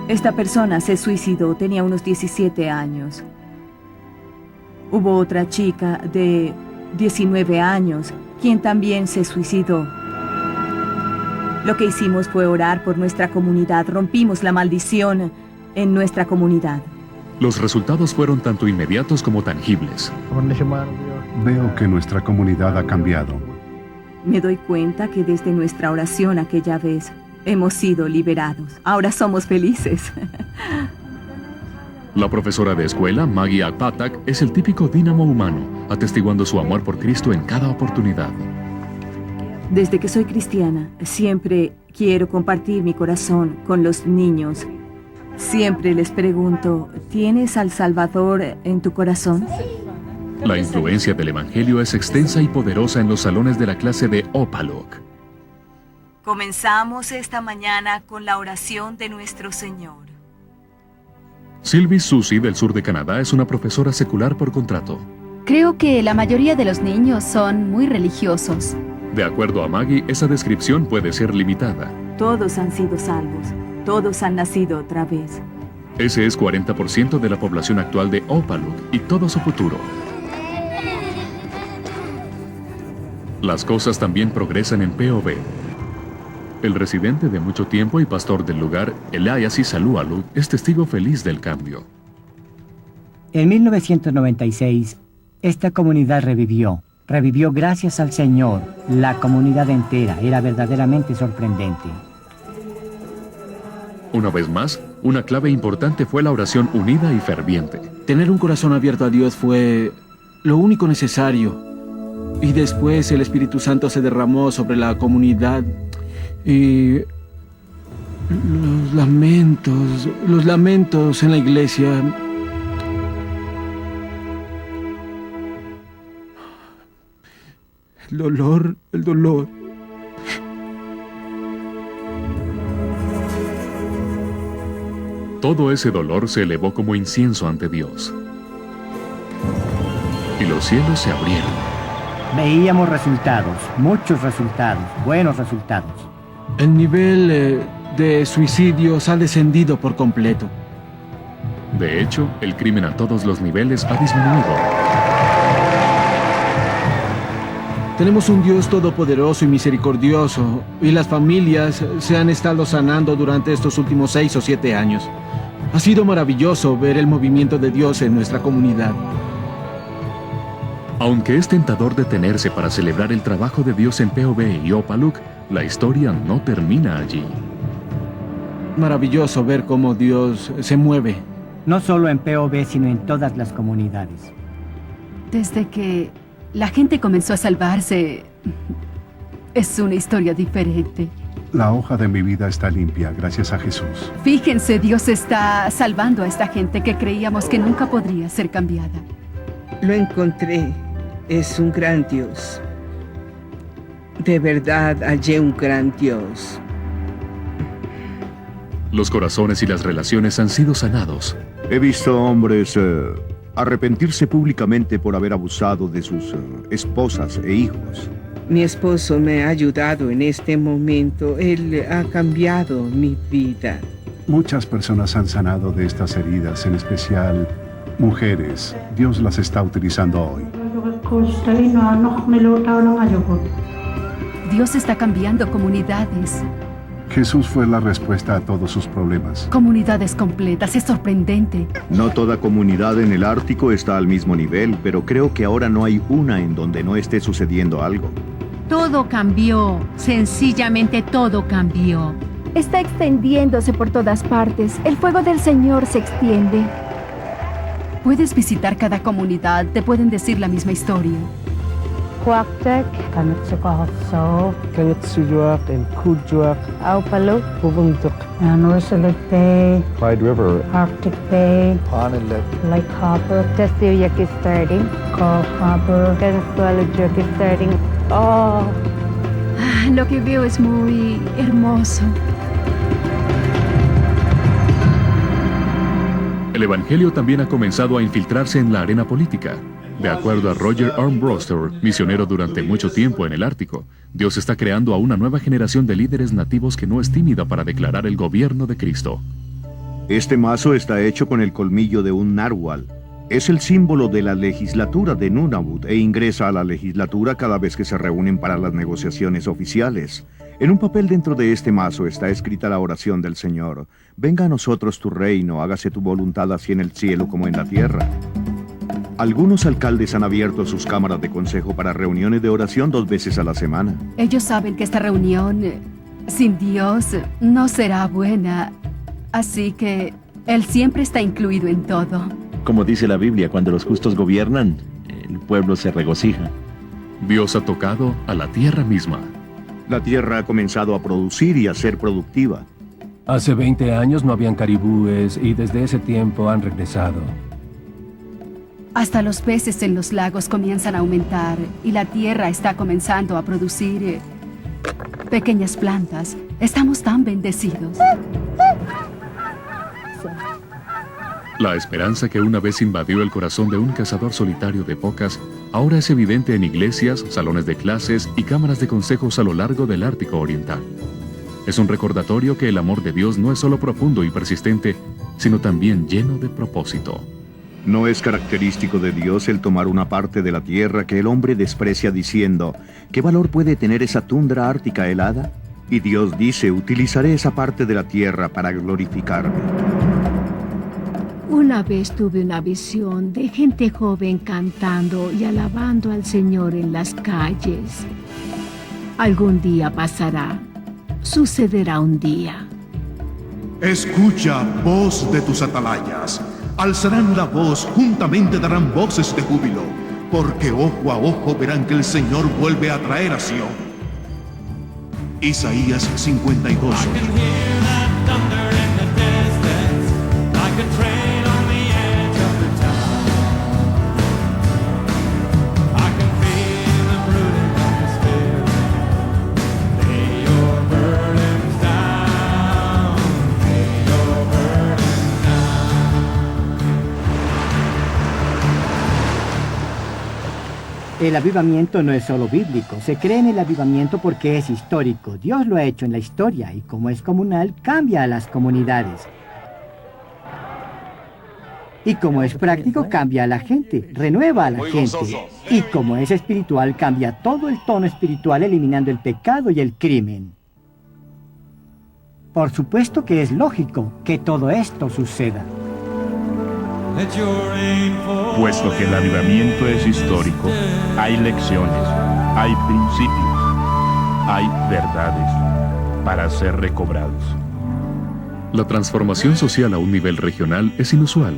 Esta persona se suicidó, tenía unos 17 años. Hubo otra chica de 19 años, quien también se suicidó. Lo que hicimos fue orar por nuestra comunidad, rompimos la maldición en nuestra comunidad. Los resultados fueron tanto inmediatos como tangibles. Veo que nuestra comunidad ha cambiado. Me doy cuenta que desde nuestra oración aquella vez hemos sido liberados. Ahora somos felices. La profesora de escuela, Maggie Akpatak, es el típico dínamo humano, atestiguando su amor por Cristo en cada oportunidad. Desde que soy cristiana, siempre quiero compartir mi corazón con los niños. Siempre les pregunto, ¿tienes al Salvador en tu corazón? La influencia del Evangelio es extensa y poderosa en los salones de la clase de Opaluk. Comenzamos esta mañana con la oración de nuestro Señor. Sylvie Susie, del sur de Canadá, es una profesora secular por contrato. Creo que la mayoría de los niños son muy religiosos. De acuerdo a Maggie, esa descripción puede ser limitada. Todos han sido salvos. Todos han nacido otra vez. Ese es 40% de la población actual de Opaluk y todo su futuro. Las cosas también progresan en POV. El residente de mucho tiempo y pastor del lugar, Elias Isalualu, es testigo feliz del cambio. En 1996, esta comunidad revivió. Revivió gracias al Señor. La comunidad entera era verdaderamente sorprendente. Una vez más, una clave importante fue la oración unida y ferviente. Tener un corazón abierto a Dios fue lo único necesario. Y después el Espíritu Santo se derramó sobre la comunidad. Y los lamentos en la iglesia. El dolor. Todo ese dolor se elevó como incienso ante Dios. Y los cielos se abrieron. Veíamos resultados, muchos resultados, buenos resultados. El nivel de suicidios ha descendido por completo. De hecho, el crimen a todos los niveles ha disminuido. Tenemos un Dios todopoderoso y misericordioso, y las familias se han estado sanando durante estos últimos 6 o 7 años. Ha sido maravilloso ver el movimiento de Dios en nuestra comunidad. Aunque es tentador detenerse para celebrar el trabajo de Dios en POV y Opaluk, la historia no termina allí. Maravilloso ver cómo Dios se mueve. no solo en POV, sino en todas las comunidades. Desde que la gente comenzó a salvarse, es una historia diferente. La hoja de mi vida está limpia, gracias a Jesús. Fíjense, Dios está salvando a esta gente que creíamos que nunca podría ser cambiada. Lo encontré. Es un gran Dios. De verdad hallé un gran Dios. Los corazones y las relaciones han sido sanados. He visto hombres arrepentirse públicamente por haber abusado de sus esposas e hijos. Mi esposo me ha ayudado en este momento. Él ha cambiado mi vida. Muchas personas han sanado de estas heridas, en especial mujeres. Dios las está utilizando hoy. Dios está cambiando comunidades. Jesús fue la respuesta a todos sus problemas. Comunidades completas, es sorprendente. No toda comunidad en el Ártico está al mismo nivel, pero creo que ahora no hay una en donde no esté sucediendo algo. Todo cambió, sencillamente todo cambió. Está extendiéndose por todas partes. El fuego del Señor se extiende. Puedes visitar cada comunidad, te pueden decir la misma historia. Huactec, Kanutsukohotso, Kanutsujuak, and Kujuak, Aupalo, Ubuntuk, Northern Bay, Clyde River, Arctic Bay, Ponilet, Lake Harbor, Testiuyak is starting, Coral Harbor, Venezuela is starting. Oh, Lo que veo es muy hermoso. El Evangelio también ha comenzado a infiltrarse en la arena política. De acuerdo a Roger Armbruster, misionero durante mucho tiempo en el Ártico, Dios está creando a una nueva generación de líderes nativos que no es tímida para declarar el gobierno de Cristo. Este mazo está hecho con el colmillo de un narwhal. Es el símbolo de la legislatura de Nunavut e ingresa a la legislatura cada vez que se reúnen para las negociaciones oficiales. En un papel dentro de este mazo está escrita la oración del Señor. Venga a nosotros tu reino, hágase tu voluntad así en el cielo como en la tierra. Algunos alcaldes han abierto sus cámaras de consejo para reuniones de oración 2 veces a la semana. Ellos saben que esta reunión sin Dios no será buena, así que Él siempre está incluido en todo. Como dice la Biblia, cuando los justos gobiernan, el pueblo se regocija. Dios ha tocado a la tierra misma. La tierra ha comenzado a producir y a ser productiva. Hace 20 años no habían caribúes y desde ese tiempo han regresado. Hasta los peces en los lagos comienzan a aumentar y la tierra está comenzando a producir pequeñas plantas. Estamos tan bendecidos. La esperanza que una vez invadió el corazón de un cazador solitario de focas, ahora es evidente en iglesias, salones de clases y cámaras de consejos a lo largo del Ártico Oriental. Es un recordatorio que el amor de Dios no es solo profundo y persistente, sino también lleno de propósito. No es característico de Dios el tomar una parte de la tierra que el hombre desprecia diciendo, ¿qué valor puede tener esa tundra ártica helada? Y Dios dice, utilizaré esa parte de la tierra para glorificarme. Una vez tuve una visión de gente joven cantando y alabando al Señor en las calles. Algún día pasará. Sucederá un día. Escucha, voz de tus atalayas. Alzarán la voz, juntamente darán voces de júbilo, porque ojo a ojo verán que el Señor vuelve a traer a Sion. Isaías 52. El avivamiento no es solo bíblico, se cree en el avivamiento porque es histórico. Dios lo ha hecho en la historia y como es comunal, cambia a las comunidades. Y como es práctico, cambia a la gente, renueva a la gente. Y como es espiritual, cambia todo el tono espiritual eliminando el pecado y el crimen. Por supuesto que es lógico que todo esto suceda. Puesto que el avivamiento es histórico, hay lecciones, hay principios, hay verdades para ser recobrados. La transformación social a un nivel regional es inusual,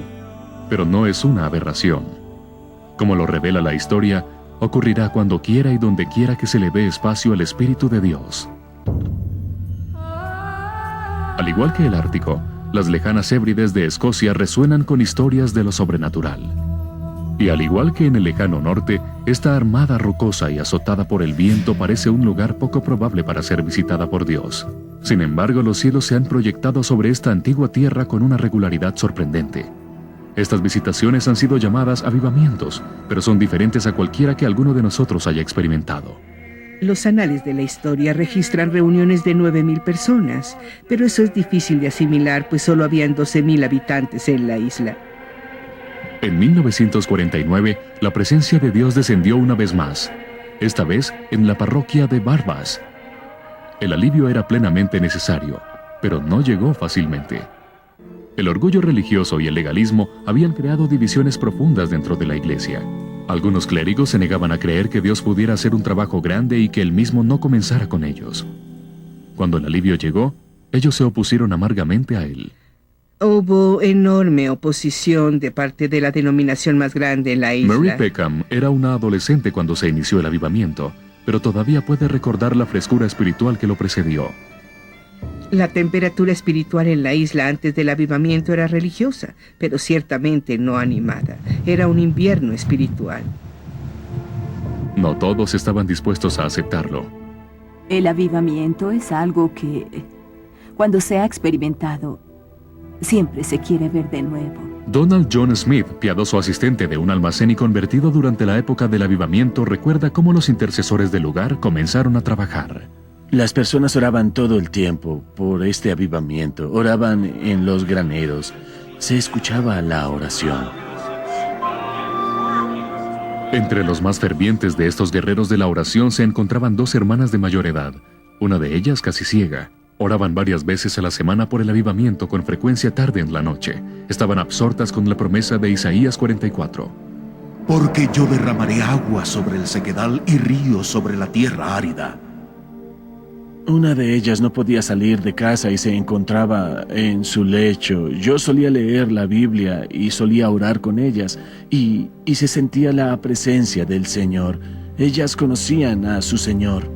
pero no es una aberración. Como lo revela la historia, ocurrirá cuando quiera y donde quiera que se le dé espacio al Espíritu de Dios. Al igual que el Ártico, las lejanas Hébrides de Escocia resuenan con historias de lo sobrenatural. Y al igual que en el lejano norte, esta armada rocosa y azotada por el viento parece un lugar poco probable para ser visitada por Dios. Sin embargo, los cielos se han proyectado sobre esta antigua tierra con una regularidad sorprendente. Estas visitaciones han sido llamadas avivamientos, pero son diferentes a cualquiera que alguno de nosotros haya experimentado. Los anales de la historia registran reuniones de 9.000 personas, pero eso es difícil de asimilar, pues solo habían 12.000 habitantes en la isla. En 1949, la presencia de Dios descendió una vez más, esta vez en la parroquia de Barbas. El alivio era plenamente necesario, pero no llegó fácilmente. El orgullo religioso y el legalismo habían creado divisiones profundas dentro de la iglesia. Algunos clérigos se negaban a creer que Dios pudiera hacer un trabajo grande y que Él mismo no comenzara con ellos. Cuando el alivio llegó, ellos se opusieron amargamente a Él. Hubo enorme oposición de parte de la denominación más grande en la isla. Mary Peckham era una adolescente cuando se inició el avivamiento, pero todavía puede recordar la frescura espiritual que lo precedió. La temperatura espiritual en la isla antes del avivamiento era religiosa, pero ciertamente no animada. Era un invierno espiritual. No todos estaban dispuestos a aceptarlo. El avivamiento es algo que, cuando se ha experimentado, siempre se quiere ver de nuevo. Donald John Smith, piadoso asistente de un almacén y convertido durante la época del avivamiento, recuerda cómo los intercesores del lugar comenzaron a trabajar. Las personas oraban todo el tiempo por este avivamiento. Oraban en los graneros. Se escuchaba la oración. Entre los más fervientes de estos guerreros de la oración se encontraban 2 hermanas de mayor edad, una de ellas casi ciega. Oraban varias veces a la semana por el avivamiento, con frecuencia tarde en la noche. Estaban absortas con la promesa de Isaías 44. Porque yo derramaré agua sobre el sequedal y ríos sobre la tierra árida. Una de ellas no podía salir de casa y se encontraba en su lecho. Yo solía leer la Biblia y solía orar con ellas y se sentía la presencia del Señor. Ellas conocían a su Señor.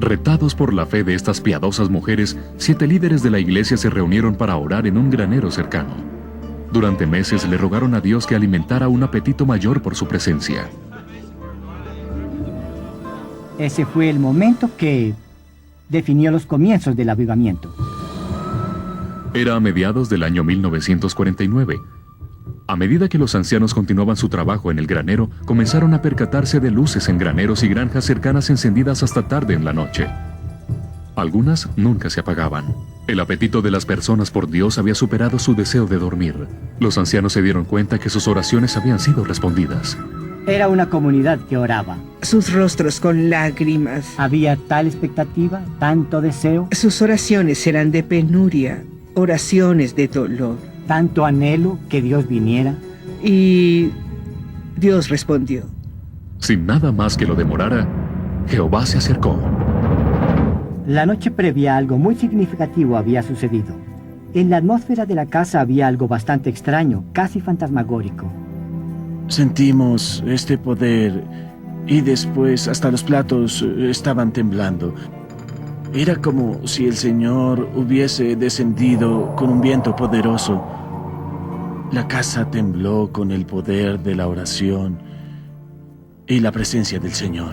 Retados por la fe de estas piadosas mujeres, 7 líderes de la iglesia se reunieron para orar en un granero cercano. Durante meses le rogaron a Dios que alimentara un apetito mayor por su presencia. Ese fue el momento que definió los comienzos del avivamiento. Era a mediados del año 1949. A medida que los ancianos continuaban su trabajo en el granero, comenzaron a percatarse de luces en graneros y granjas cercanas encendidas hasta tarde en la noche. Algunas nunca se apagaban. El apetito de las personas por Dios había superado su deseo de dormir. Los ancianos se dieron cuenta que sus oraciones habían sido respondidas. Era una comunidad que oraba. Sus rostros con lágrimas. Había tal expectativa, tanto deseo. Sus oraciones eran de penuria, oraciones de dolor. Tanto anhelo que Dios viniera. Y Dios respondió. Sin nada más que lo demorara, Jehová se acercó. La noche previa algo muy significativo había sucedido. En la atmósfera de la casa había algo bastante extraño, casi fantasmagórico. Sentimos este poder y después hasta los platos estaban temblando. Era como si el Señor hubiese descendido con un viento poderoso. La casa tembló con el poder de la oración y la presencia del Señor.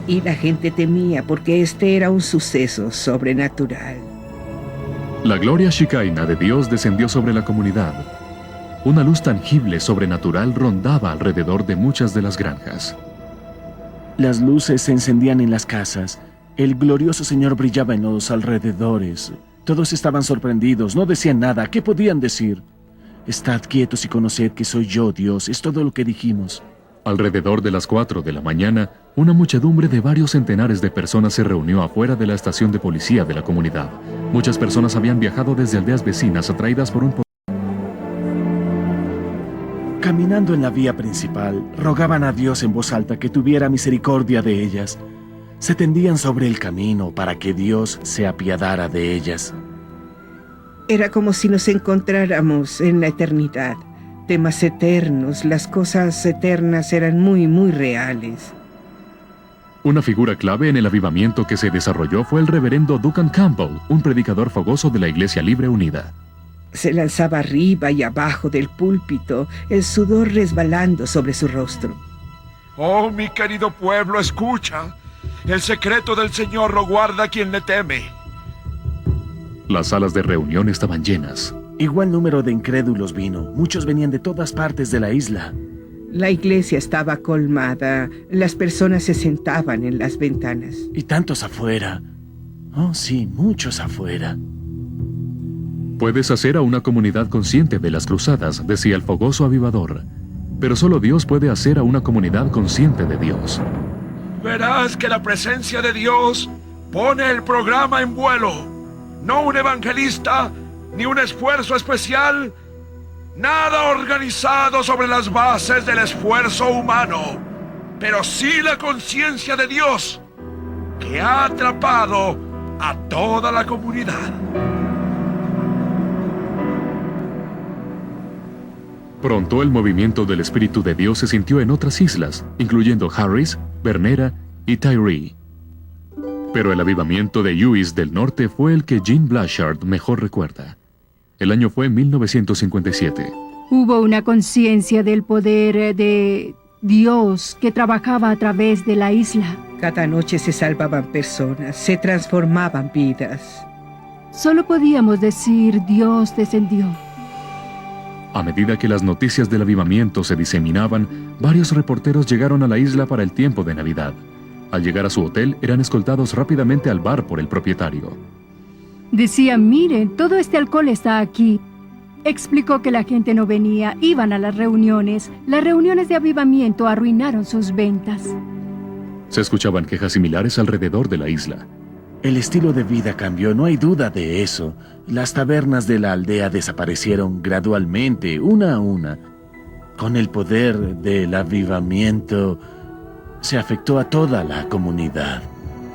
Y la gente temía porque este era un suceso sobrenatural. La gloria Shekinah de Dios descendió sobre la comunidad. Una luz tangible, sobrenatural, rondaba alrededor de muchas de las granjas. Las luces se encendían en las casas. El glorioso Señor brillaba en los alrededores. Todos estaban sorprendidos, no decían nada. ¿Qué podían decir? Estad quietos y conoced que soy yo, Dios. Es todo lo que dijimos. Alrededor de las 4 de la mañana, una muchedumbre de varios centenares de personas se reunió afuera de la estación de policía de la comunidad. Muchas personas habían viajado desde aldeas vecinas atraídas por un poder. Caminando en la vía principal, rogaban a Dios en voz alta que tuviera misericordia de ellas. Se tendían sobre el camino para que Dios se apiadara de ellas. Era como si nos encontráramos en la eternidad. Temas eternos, las cosas eternas eran muy, muy reales. Una figura clave en el avivamiento que se desarrolló fue el reverendo Duncan Campbell, un predicador fogoso de la Iglesia Libre Unida. Se lanzaba arriba y abajo del púlpito, el sudor resbalando sobre su rostro. Oh, mi querido pueblo, escucha. El secreto del Señor lo guarda quien le teme. Las salas de reunión estaban llenas. Igual número de incrédulos vino. Muchos venían de todas partes de la isla. La iglesia estaba colmada. Las personas se sentaban en las ventanas. Y tantos afuera. Oh, sí, muchos afuera. Puedes hacer a una comunidad consciente de las cruzadas, decía el fogoso avivador. Pero solo Dios puede hacer a una comunidad consciente de Dios. Verás que la presencia de Dios pone el programa en vuelo. No un evangelista, ni un esfuerzo especial, nada organizado sobre las bases del esfuerzo humano, pero sí la conciencia de Dios, que ha atrapado a toda la comunidad. Pronto el movimiento del Espíritu de Dios se sintió en otras islas, incluyendo Harris, Bernera y Tiree. Pero el avivamiento de Lewis del norte fue el que Jean Blanchard mejor recuerda. El año fue 1957. Hubo una conciencia del poder de Dios que trabajaba a través de la isla. Cada noche se salvaban personas, se transformaban vidas. Solo podíamos decir Dios descendió. A medida que las noticias del avivamiento se diseminaban, varios reporteros llegaron a la isla para el tiempo de Navidad. Al llegar a su hotel, eran escoltados rápidamente al bar por el propietario. Decían, miren, todo este alcohol está aquí. Explicó que la gente no venía, iban a las reuniones. Las reuniones de avivamiento arruinaron sus ventas. Se escuchaban quejas similares alrededor de la isla. El estilo de vida cambió, no hay duda de eso. Las tabernas de la aldea desaparecieron gradualmente, una a una. Con el poder del avivamiento, se afectó a toda la comunidad.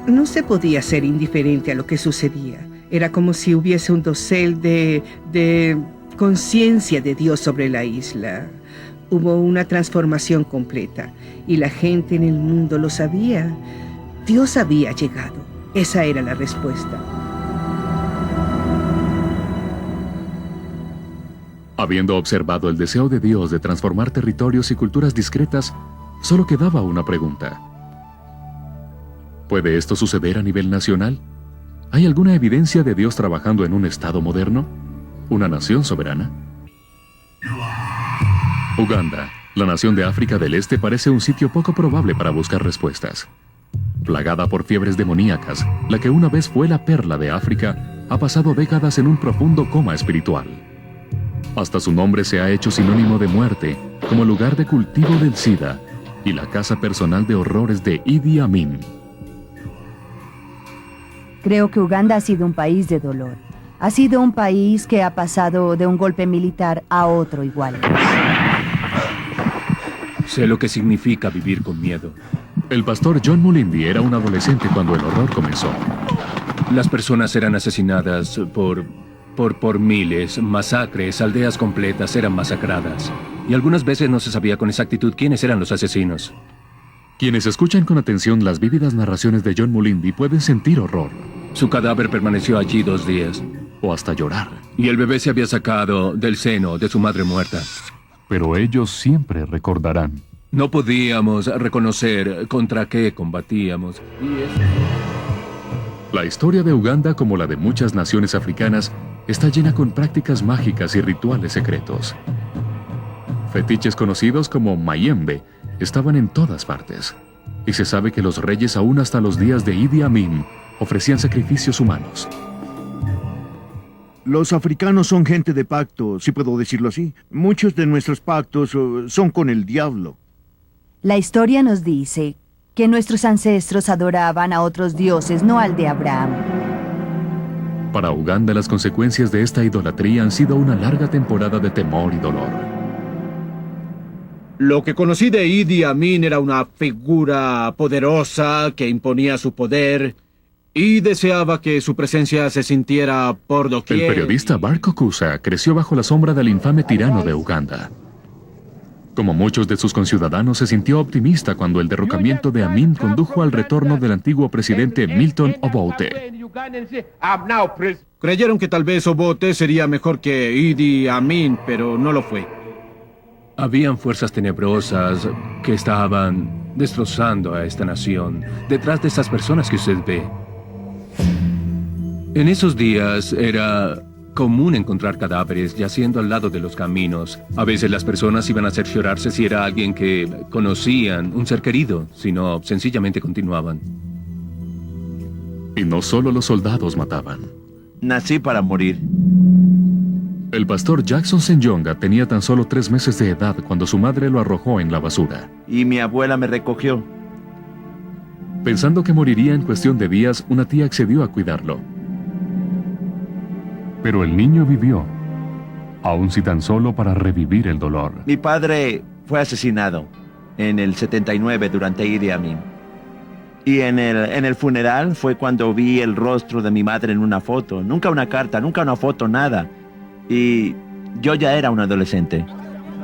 No se podía ser indiferente a lo que sucedía. Era como si hubiese un dosel de conciencia de Dios sobre la isla. Hubo una transformación completa y la gente en el mundo lo sabía. Dios había llegado. Esa era la respuesta. Habiendo observado el deseo de Dios de transformar territorios y culturas discretas, solo quedaba una pregunta. ¿Puede esto suceder a nivel nacional? ¿Hay alguna evidencia de Dios trabajando en un estado moderno? ¿Una nación soberana? Uganda, la nación de África del Este, parece un sitio poco probable para buscar respuestas. Plagada por fiebres demoníacas, la que una vez fue la perla de África, ha pasado décadas en un profundo coma espiritual. Hasta su nombre se ha hecho sinónimo de muerte, como lugar de cultivo del SIDA y la casa personal de horrores de Idi Amin. Creo que Uganda ha sido un país de dolor. Ha sido un país que ha pasado de un golpe militar a otro igual. Sé lo que significa vivir con miedo. El pastor John Mulindi era un adolescente cuando el horror comenzó. Las personas eran asesinadas por miles, masacres, aldeas completas eran masacradas. Y algunas veces no se sabía con exactitud quiénes eran los asesinos. Quienes escuchan con atención las vívidas narraciones de John Mulindi pueden sentir horror. Su cadáver permaneció allí 2 días. O hasta llorar. Y el bebé se había sacado del seno de su madre muerta. Pero ellos siempre recordarán. No podíamos reconocer contra qué combatíamos. La historia de Uganda, como la de muchas naciones africanas, está llena con prácticas mágicas y rituales secretos. Fetiches conocidos como mayembe estaban en todas partes. Y se sabe que los reyes, aún hasta los días de Idi Amin, ofrecían sacrificios humanos. Los africanos son gente de pacto, si puedo decirlo así. Muchos de nuestros pactos son con el diablo. La historia nos dice que nuestros ancestros adoraban a otros dioses, no al de Abraham. Para Uganda, las consecuencias de esta idolatría han sido una larga temporada de temor y dolor. Lo que conocí de Idi Amin era una figura poderosa que imponía su poder Y deseaba que su presencia se sintiera por doquier. El periodista Bart Kokusa creció bajo la sombra del infame tirano de Uganda. Como muchos de sus conciudadanos, se sintió optimista cuando el derrocamiento de Amin condujo al retorno del antiguo presidente Milton Obote. Creyeron que tal vez Obote sería mejor que Idi Amin, pero no lo fue. Habían fuerzas tenebrosas que estaban destrozando a esta nación, detrás de esas personas que usted ve. En esos días era común encontrar cadáveres yaciendo al lado de los caminos. A veces las personas iban a cerciorarse si era alguien que conocían, un ser querido, sino sencillamente continuaban. Y no solo los soldados mataban. Nací para morir. El pastor Jackson Senyonga tenía tan solo 3 meses de edad cuando su madre lo arrojó en la basura. Y mi abuela me recogió. Pensando que moriría en cuestión de días, una tía accedió a cuidarlo. Pero el niño vivió, aun si tan solo para revivir el dolor. Mi padre fue asesinado en el 79 durante Idi Amin. Y en el funeral fue cuando vi el rostro de mi madre en una foto. Nunca una carta, nunca una foto, nada. Y yo ya era un adolescente.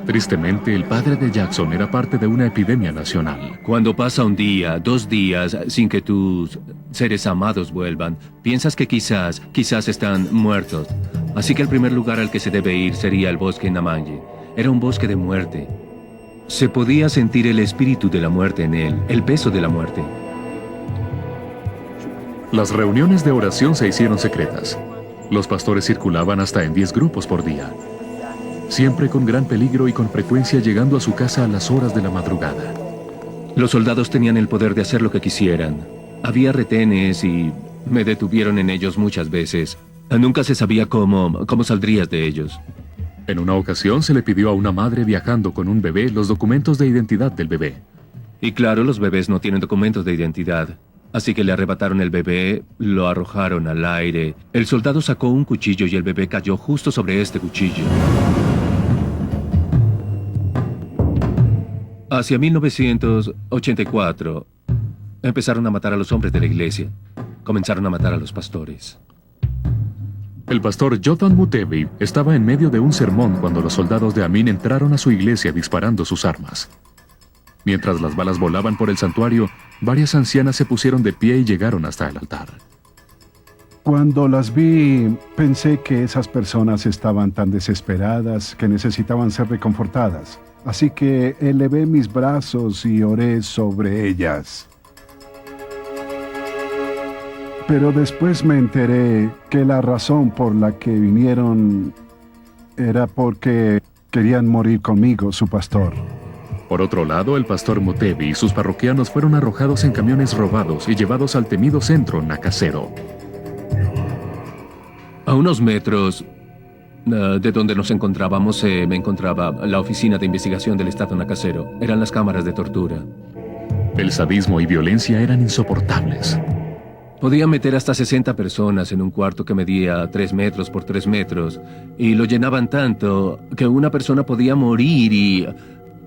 Tristemente, el padre de Jackson era parte de una epidemia nacional. Cuando pasa un día, 2 días, sin que tus seres amados vuelvan, piensas que quizás están muertos. Así que el primer lugar al que se debe ir sería el bosque Namanje. Era un bosque de muerte. Se podía sentir el espíritu de la muerte en él, el peso de la muerte. Las reuniones de oración se hicieron secretas. Los pastores circulaban hasta en 10 grupos por día. Siempre con gran peligro y con frecuencia llegando a su casa a las horas de la madrugada. Los soldados tenían el poder de hacer lo que quisieran. Había retenes y me detuvieron en ellos muchas veces. Nunca se sabía cómo saldrías de ellos. En una ocasión se le pidió a una madre viajando con un bebé los documentos de identidad del bebé. Y claro, los bebés no tienen documentos de identidad. Así que le arrebataron el bebé, lo arrojaron al aire. El soldado sacó un cuchillo y el bebé cayó justo sobre este cuchillo. Hacia 1984, empezaron a matar a los hombres de la iglesia. Comenzaron a matar a los pastores. El pastor Jotham Mutebi estaba en medio de un sermón cuando los soldados de Amin entraron a su iglesia disparando sus armas. Mientras las balas volaban por el santuario, varias ancianas se pusieron de pie y llegaron hasta el altar. Cuando las vi, pensé que esas personas estaban tan desesperadas que necesitaban ser reconfortadas. Así que elevé mis brazos y oré sobre ellas. Pero después me enteré que la razón por la que vinieron era porque querían morir conmigo, su pastor. Por otro lado, el pastor Mutebi y sus parroquianos fueron arrojados en camiones robados y llevados al temido centro Nakasero. A unos metros de donde nos encontrábamos, me encontraba la oficina de investigación del Estado Nakasero. Eran las cámaras de tortura. El sadismo y violencia eran insoportables. Podían meter hasta 60 personas en un cuarto que medía 3 metros por 3 metros, y lo llenaban tanto que una persona podía morir y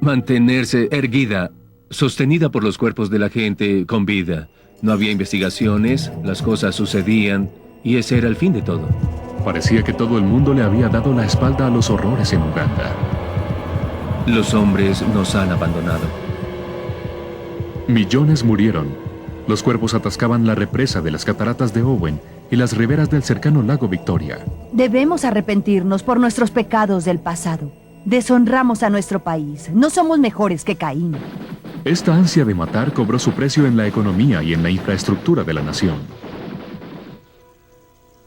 mantenerse erguida, sostenida por los cuerpos de la gente con vida. No había investigaciones, las cosas sucedían, y ese era el fin de todo. Parecía que todo el mundo le había dado la espalda a los horrores en Uganda. Los hombres nos han abandonado. Millones murieron. Los cuerpos atascaban la represa de las cataratas de Owen y las riberas del cercano lago Victoria. Debemos arrepentirnos por nuestros pecados del pasado. Deshonramos a nuestro país. No somos mejores que Caín. Esta ansia de matar cobró su precio en la economía y en la infraestructura de la nación.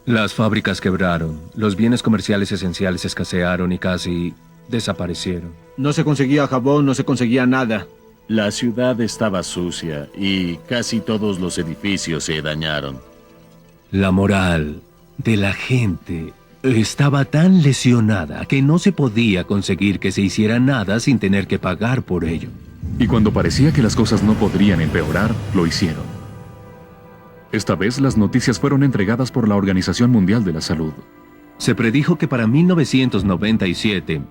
Las fábricas quebraron, los bienes comerciales esenciales escasearon y casi desaparecieron. No se conseguía jabón, no se conseguía nada. La ciudad estaba sucia y casi todos los edificios se dañaron. La moral de la gente estaba tan lesionada que no se podía conseguir que se hiciera nada sin tener que pagar por ello. Y cuando parecía que las cosas no podrían empeorar, lo hicieron. Esta vez las noticias fueron entregadas por la Organización Mundial de la Salud. Se predijo que para 1997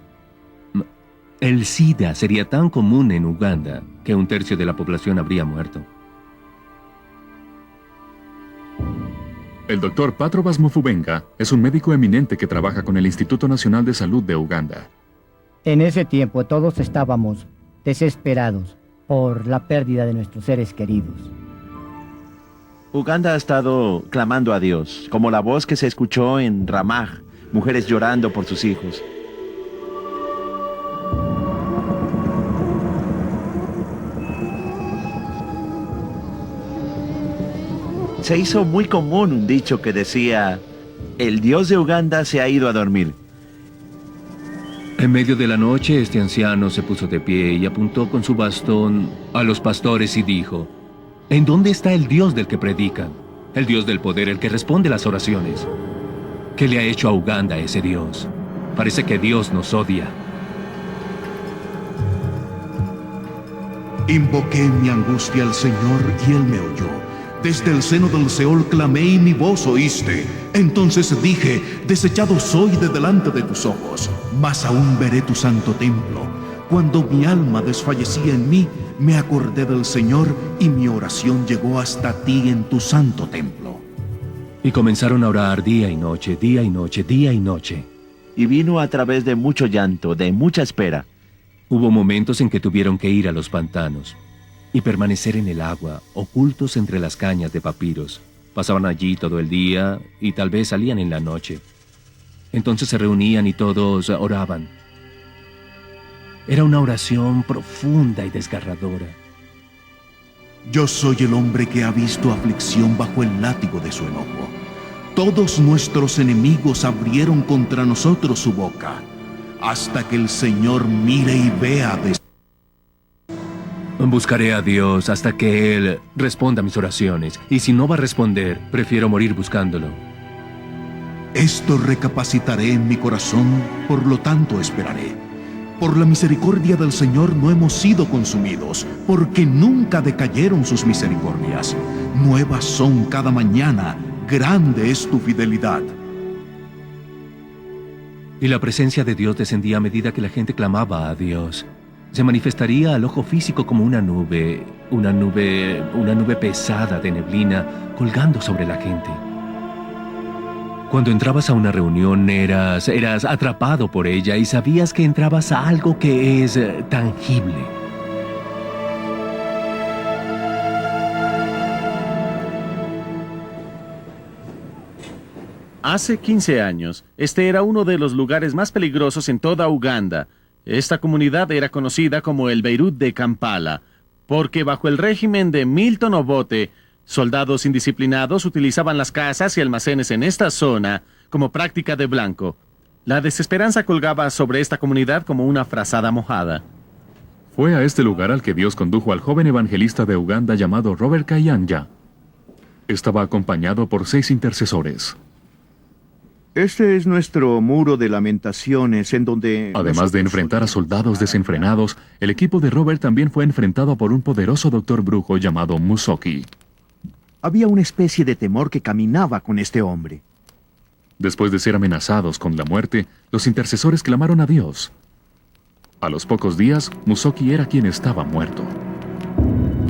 el SIDA sería tan común en Uganda que 1/3 de la población habría muerto. El doctor Patrobas Mufubenga es un médico eminente que trabaja con el Instituto Nacional de Salud de Uganda. En ese tiempo todos estábamos desesperados por la pérdida de nuestros seres queridos. Uganda ha estado clamando a Dios, como la voz que se escuchó en Ramah, mujeres llorando por sus hijos. Se hizo muy común un dicho que decía, el Dios de Uganda se ha ido a dormir. En medio de la noche, este anciano se puso de pie y apuntó con su bastón a los pastores y dijo, ¿en dónde está el Dios del que predican? El Dios del poder, el que responde las oraciones. ¿Qué le ha hecho a Uganda ese Dios? Parece que Dios nos odia. Invoqué en mi angustia al Señor y Él me oyó. Desde el seno del Seol clamé y mi voz oíste. Entonces dije, desechado soy de delante de tus ojos, mas aún veré tu santo templo. Cuando mi alma desfallecía en mí, me acordé del Señor y mi oración llegó hasta ti en tu santo templo. Y comenzaron a orar día y noche, día y noche, día y noche. Y vino a través de mucho llanto, de mucha espera. Hubo momentos en que tuvieron que ir a los pantanos y permanecer en el agua, ocultos entre las cañas de papiros. Pasaban allí todo el día y tal vez salían en la noche. Entonces se reunían y todos oraban. Era una oración profunda y desgarradora. Yo soy el hombre que ha visto aflicción bajo el látigo de su enojo. Todos nuestros enemigos abrieron contra nosotros su boca, hasta que el Señor mire y vea de... Buscaré a Dios hasta que Él responda a mis oraciones, y si no va a responder, prefiero morir buscándolo. Esto recapacitaré en mi corazón, por lo tanto esperaré. Por la misericordia del Señor no hemos sido consumidos, porque nunca decayeron sus misericordias. Nuevas son cada mañana, grande es tu fidelidad. Y la presencia de Dios descendía a medida que la gente clamaba a Dios. Se manifestaría al ojo físico como una nube pesada de neblina colgando sobre la gente. Cuando entrabas a una reunión eras atrapado por ella y sabías que entrabas a algo que es tangible. Hace 15 años, este era uno de los lugares más peligrosos en toda Uganda. Esta comunidad era conocida como el Beirut de Kampala, porque bajo el régimen de Milton Obote, soldados indisciplinados utilizaban las casas y almacenes en esta zona como práctica de blanco. La desesperanza colgaba sobre esta comunidad como una frazada mojada. Fue a este lugar al que Dios condujo al joven evangelista de Uganda llamado Robert Kayanja. Estaba acompañado por 6 intercesores. Este es nuestro muro de lamentaciones en donde... Además de enfrentar a soldados desenfrenados, el equipo de Robert también fue enfrentado por un poderoso doctor brujo llamado Musoki. Había una especie de temor que caminaba con este hombre. Después de ser amenazados con la muerte, los intercesores clamaron a Dios. A los pocos días, Musoki era quien estaba muerto.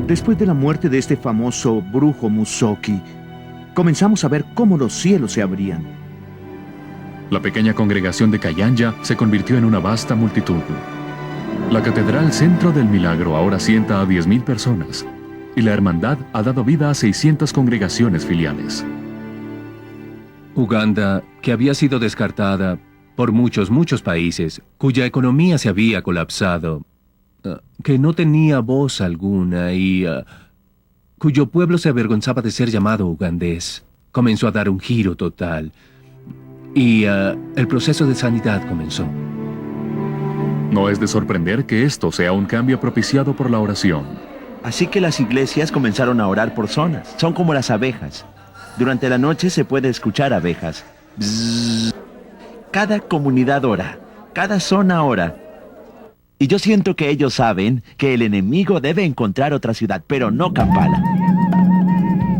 Después de la muerte de este famoso brujo Musoki, comenzamos a ver cómo los cielos se abrían. La pequeña congregación de Kayanja se convirtió en una vasta multitud. La Catedral Centro del Milagro ahora sienta a 10,000 personas, y la hermandad ha dado vida a 600 congregaciones filiales. Uganda, que había sido descartada por muchos países, cuya economía se había colapsado, que no tenía voz alguna y cuyo pueblo se avergonzaba de ser llamado ugandés, comenzó a dar un giro total. Y el proceso de sanidad comenzó. No es de sorprender que esto sea un cambio propiciado por la oración. Así que las iglesias comenzaron a orar por zonas. Son como las abejas. Durante la noche se puede escuchar abejas. Bzzz. Cada comunidad ora. Cada zona ora. Y yo siento que ellos saben que el enemigo debe encontrar otra ciudad, pero no Kampala.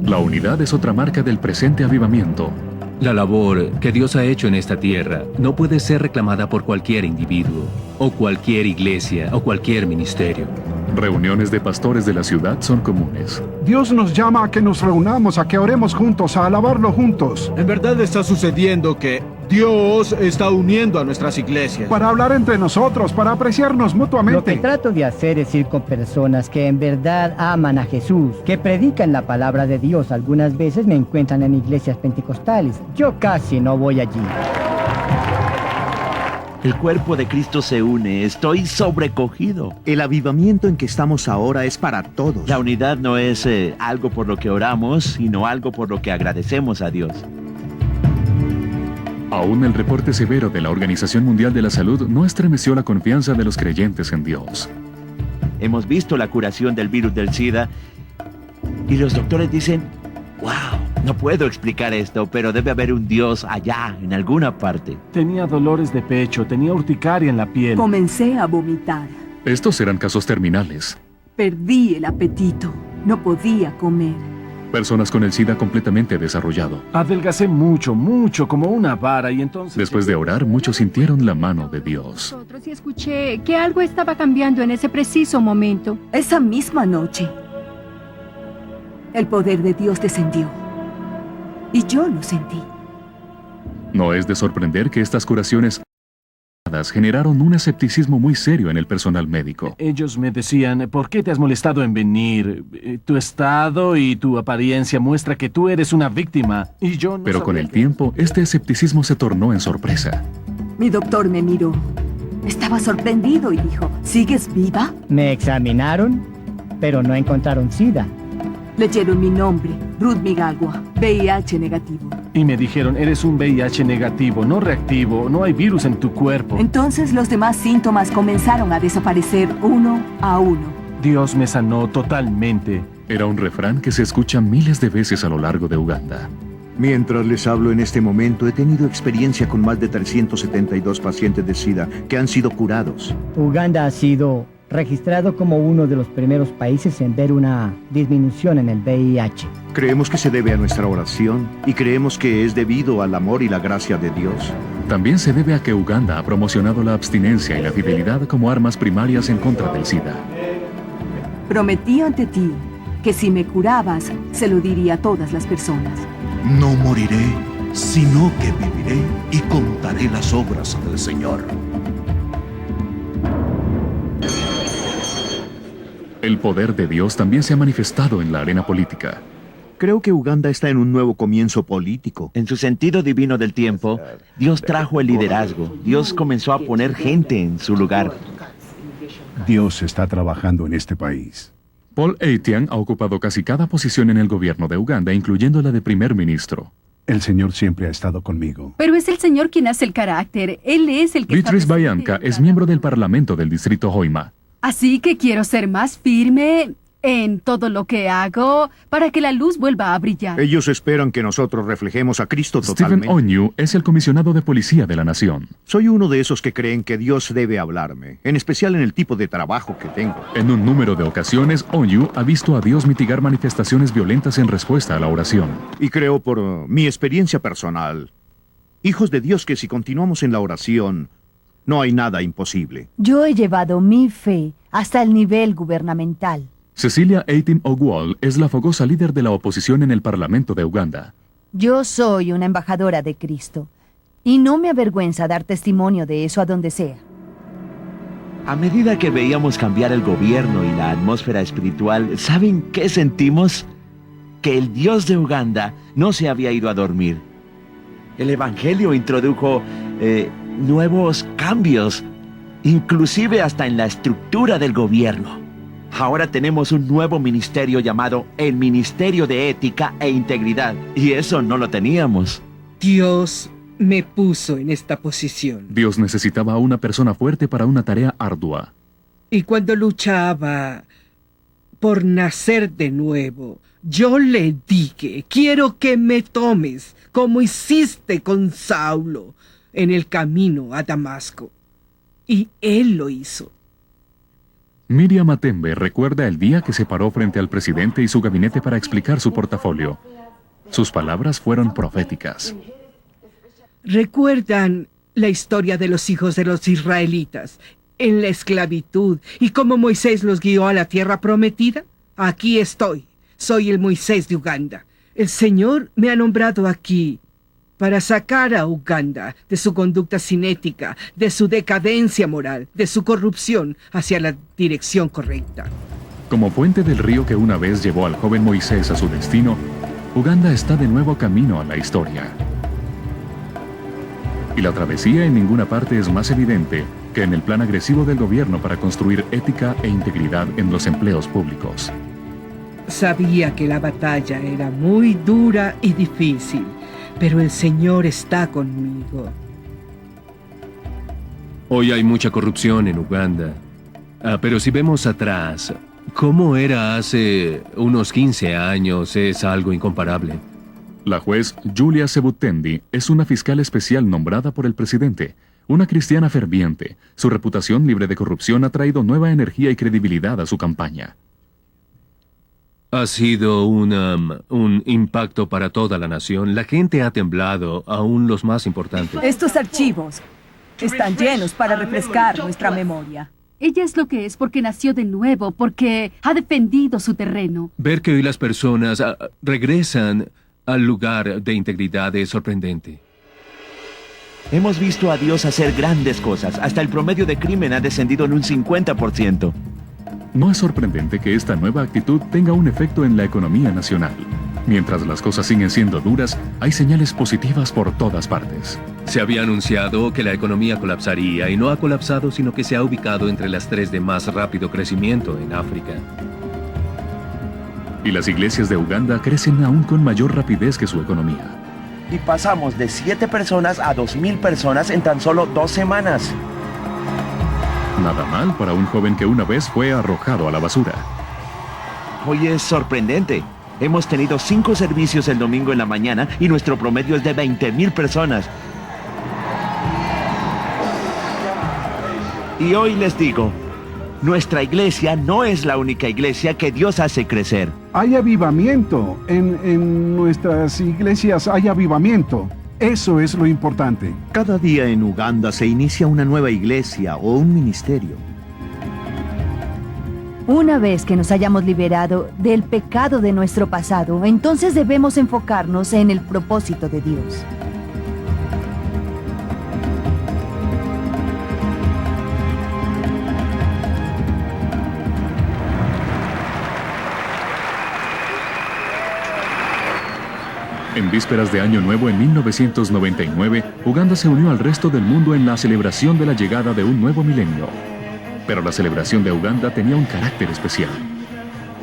La unidad es otra marca del presente avivamiento. La labor que Dios ha hecho en esta tierra no puede ser reclamada por cualquier individuo, o cualquier iglesia, o cualquier ministerio. Reuniones de pastores de la ciudad son comunes. Dios nos llama a que nos reunamos, a que oremos juntos, a alabarlo juntos. En verdad está sucediendo que Dios está uniendo a nuestras iglesias. Para hablar entre nosotros, para apreciarnos mutuamente. Lo que trato de hacer es ir con personas que en verdad aman a Jesús, que predican la palabra de Dios. Algunas veces me encuentran en iglesias pentecostales. Yo casi no voy allí. El cuerpo de Cristo se une. Estoy sobrecogido. El avivamiento en que estamos ahora es para todos. La unidad no es algo por lo que oramos, sino algo por lo que agradecemos a Dios. Aún el reporte severo de la Organización Mundial de la Salud no estremeció la confianza de los creyentes en Dios. Hemos visto la curación del virus del SIDA y los doctores dicen, wow, no puedo explicar esto, pero debe haber un Dios allá, en alguna parte. Tenía dolores de pecho, tenía urticaria en la piel. Comencé a vomitar. Estos eran casos terminales. Perdí el apetito. No podía comer. Personas con el SIDA completamente desarrollado. Adelgacé mucho, como una vara y entonces... Después de orar, muchos sintieron la mano de Dios. Y escuché que algo estaba cambiando en ese preciso momento. Esa misma noche, el poder de Dios descendió. Y yo lo sentí. No es de sorprender que estas curaciones generaron un escepticismo muy serio en el personal médico. Ellos me decían, ¿por qué te has molestado en venir? Tu estado y tu apariencia muestra que tú eres una víctima. Y yo no. Pero con el tiempo, este escepticismo se tornó en sorpresa. Mi doctor me miró. Estaba sorprendido y dijo, ¿sigues viva? Me examinaron, pero no encontraron SIDA. Leyeron mi nombre, Ruth Migagua, VIH negativo. Y me dijeron, eres un VIH negativo, no reactivo, no hay virus en tu cuerpo. Entonces los demás síntomas comenzaron a desaparecer uno a uno. Dios me sanó totalmente. Era un refrán que se escucha miles de veces a lo largo de Uganda. Mientras les hablo en este momento, he tenido experiencia con más de 372 pacientes de SIDA que han sido curados. Uganda ha sido registrado como uno de los primeros países en ver una disminución en el VIH. Creemos que se debe a nuestra oración y creemos que es debido al amor y la gracia de Dios. También se debe a que Uganda ha promocionado la abstinencia y la fidelidad como armas primarias en contra del SIDA. Prometí ante ti que si me curabas, se lo diría a todas las personas. No moriré, sino que viviré y contaré las obras del Señor. El poder de Dios también se ha manifestado en la arena política. Creo que Uganda está en un nuevo comienzo político. En su sentido divino del tiempo, Dios trajo el liderazgo. Dios comenzó a poner gente en su lugar. Dios está trabajando en este país. Paul Etienne ha ocupado casi cada posición en el gobierno de Uganda, incluyendo la de primer ministro. El Señor siempre ha estado conmigo. Pero es el Señor quien hace el carácter. Él es el que Beatrice Bayanka es miembro del Parlamento del Distrito Hoima. Así que quiero ser más firme en todo lo que hago para que la luz vuelva a brillar. Ellos esperan que nosotros reflejemos a Cristo totalmente. Stephen Onyu es el comisionado de policía de la nación. Soy uno de esos que creen que Dios debe hablarme, en especial en el tipo de trabajo que tengo. En un número de ocasiones, Onyu ha visto a Dios mitigar manifestaciones violentas en respuesta a la oración. Y creo por mi experiencia personal, hijos de Dios, que si continuamos en la oración, no hay nada imposible. Yo he llevado mi fe hasta el nivel gubernamental. Cecilia Eitim Ogwal es la fogosa líder de la oposición en el Parlamento de Uganda. Yo soy una embajadora de Cristo y no me avergüenza dar testimonio de eso a donde sea. A medida que veíamos cambiar el gobierno y la atmósfera espiritual, ¿saben qué sentimos? Que el Dios de Uganda no se había ido a dormir. El Evangelio introdujo nuevos cambios, inclusive hasta en la estructura del gobierno. Ahora tenemos un nuevo ministerio llamado el Ministerio de Ética e Integridad, y eso no lo teníamos. Dios me puso en esta posición. Dios necesitaba a una persona fuerte para una tarea ardua. Y cuando luchaba por nacer de nuevo, yo le dije, quiero que me tomes, como hiciste con Saulo en el camino a Damasco. Y él lo hizo. Miriam Matembe recuerda el día que se paró frente al presidente y su gabinete para explicar su portafolio. Sus palabras fueron proféticas. ¿Recuerdan la historia de los hijos de los israelitas? en la esclavitud. ¿Y cómo Moisés los guió a la tierra prometida? Aquí estoy. Soy el Moisés de Uganda. El Señor me ha nombrado aquí para sacar a Uganda de su conducta cinética, de su decadencia moral, de su corrupción hacia la dirección correcta. Como puente del río que una vez llevó al joven Moisés a su destino, Uganda está de nuevo camino a la historia. Y la travesía en ninguna parte es más evidente que en el plan agresivo del gobierno para construir ética e integridad en los empleos públicos. Sabía que la batalla era muy dura y difícil, pero el Señor está conmigo. Hoy hay mucha corrupción en Uganda. Pero si vemos atrás, ¿cómo era hace unos 15 años? Es algo incomparable. La juez Julia Sebutendi es una fiscal especial nombrada por el presidente, una cristiana ferviente. Su reputación libre de corrupción ha traído nueva energía y credibilidad a su campaña. Ha sido un impacto para toda la nación. La gente ha temblado, aún los más importantes. Estos archivos están llenos para refrescar nuestra memoria. Ella es lo que es porque nació de nuevo, porque ha defendido su terreno. Ver que hoy las personas regresan al lugar de integridad es sorprendente. Hemos visto a Dios hacer grandes cosas. Hasta el promedio de crimen ha descendido en un 50%. No es sorprendente que esta nueva actitud tenga un efecto en la economía nacional. Mientras las cosas siguen siendo duras, hay señales positivas por todas partes. Se había anunciado que la economía colapsaría y no ha colapsado, sino que se ha ubicado entre las 3 de más rápido crecimiento en África. Y las iglesias de Uganda crecen aún con mayor rapidez que su economía. Y pasamos de 7 personas a 2,000 personas en tan solo 2 semanas. Nada mal para un joven que una vez fue arrojado a la basura. Hoy es sorprendente. Hemos tenido 5 servicios el domingo en la mañana y nuestro promedio es de 20,000 personas. Y hoy les digo, nuestra iglesia no es la única iglesia que Dios hace crecer. Hay avivamiento. En nuestras iglesias hay avivamiento. Eso es lo importante. Cada día en Uganda se inicia una nueva iglesia o un ministerio. Una vez que nos hayamos liberado del pecado de nuestro pasado, entonces debemos enfocarnos en el propósito de Dios. En vísperas de Año Nuevo en 1999, Uganda se unió al resto del mundo en la celebración de la llegada de un nuevo milenio. Pero la celebración de Uganda tenía un carácter especial.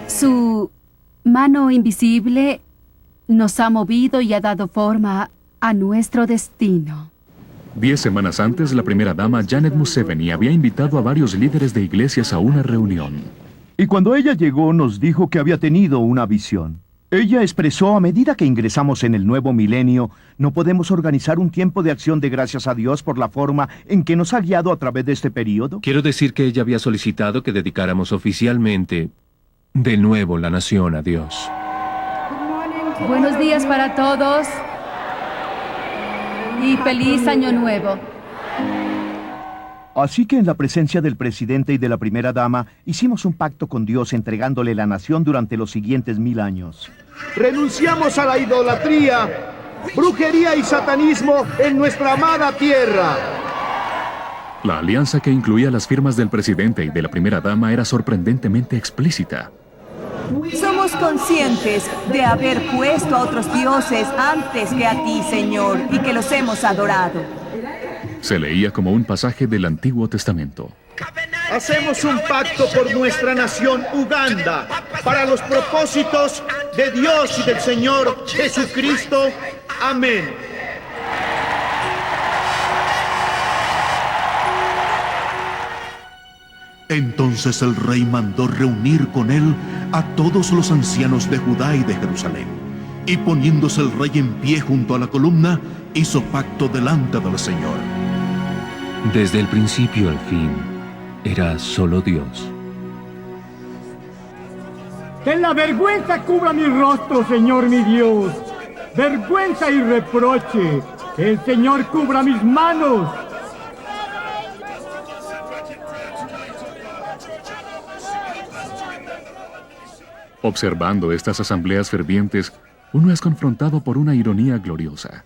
Su mano invisible nos ha movido y ha dado forma a nuestro destino. 10 semanas antes, la primera dama Janet Museveni había invitado a varios líderes de iglesias a una reunión. Y cuando ella llegó nos dijo que había tenido una visión. Ella expresó: a medida que ingresamos en el nuevo milenio, no podemos organizar un tiempo de acción de gracias a Dios por la forma en que nos ha guiado a través de este periodo. Quiero decir que ella había solicitado que dedicáramos oficialmente de nuevo la nación a Dios. Buenos días para todos y feliz Año Nuevo. Así que en la presencia del presidente y de la primera dama, hicimos un pacto con Dios entregándole la nación durante los siguientes 1000 años. Renunciamos a la idolatría, brujería y satanismo en nuestra amada tierra. La alianza, que incluía las firmas del presidente y de la primera dama, era sorprendentemente explícita. Somos conscientes de haber puesto a otros dioses antes que a ti, Señor, y que los hemos adorado. Se leía como un pasaje del Antiguo Testamento. Hacemos un pacto por nuestra nación Uganda, para los propósitos de Dios y del Señor Jesucristo. Amén. Entonces el rey mandó reunir con él a todos los ancianos de Judá y de Jerusalén. Y poniéndose el rey en pie junto a la columna, hizo pacto delante del Señor. Desde el principio al fin, era solo Dios. Que la vergüenza cubra mi rostro, Señor mi Dios. Vergüenza y reproche. Que el Señor cubra mis manos. Observando estas asambleas fervientes, uno es confrontado por una ironía gloriosa.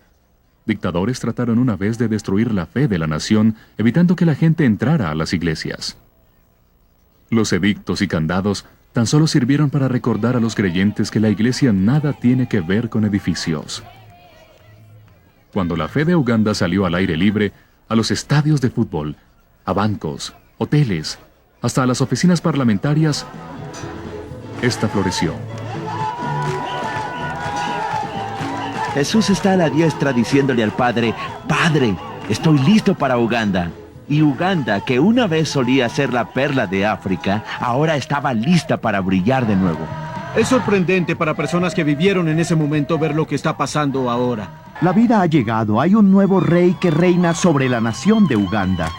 Dictadores trataron una vez de destruir la fe de la nación, evitando que la gente entrara a las iglesias. Los edictos y candados tan solo sirvieron para recordar a los creyentes que la iglesia nada tiene que ver con edificios. Cuando la fe de Uganda salió al aire libre, a los estadios de fútbol, a bancos, hoteles, hasta a las oficinas parlamentarias, esta floreció. Jesús está a la diestra diciéndole al Padre, Padre, estoy listo para Uganda. Y Uganda, que una vez solía ser la perla de África, ahora estaba lista para brillar de nuevo. Es sorprendente para personas que vivieron en ese momento ver lo que está pasando ahora. La vida ha llegado. Hay un nuevo rey que reina sobre la nación de Uganda.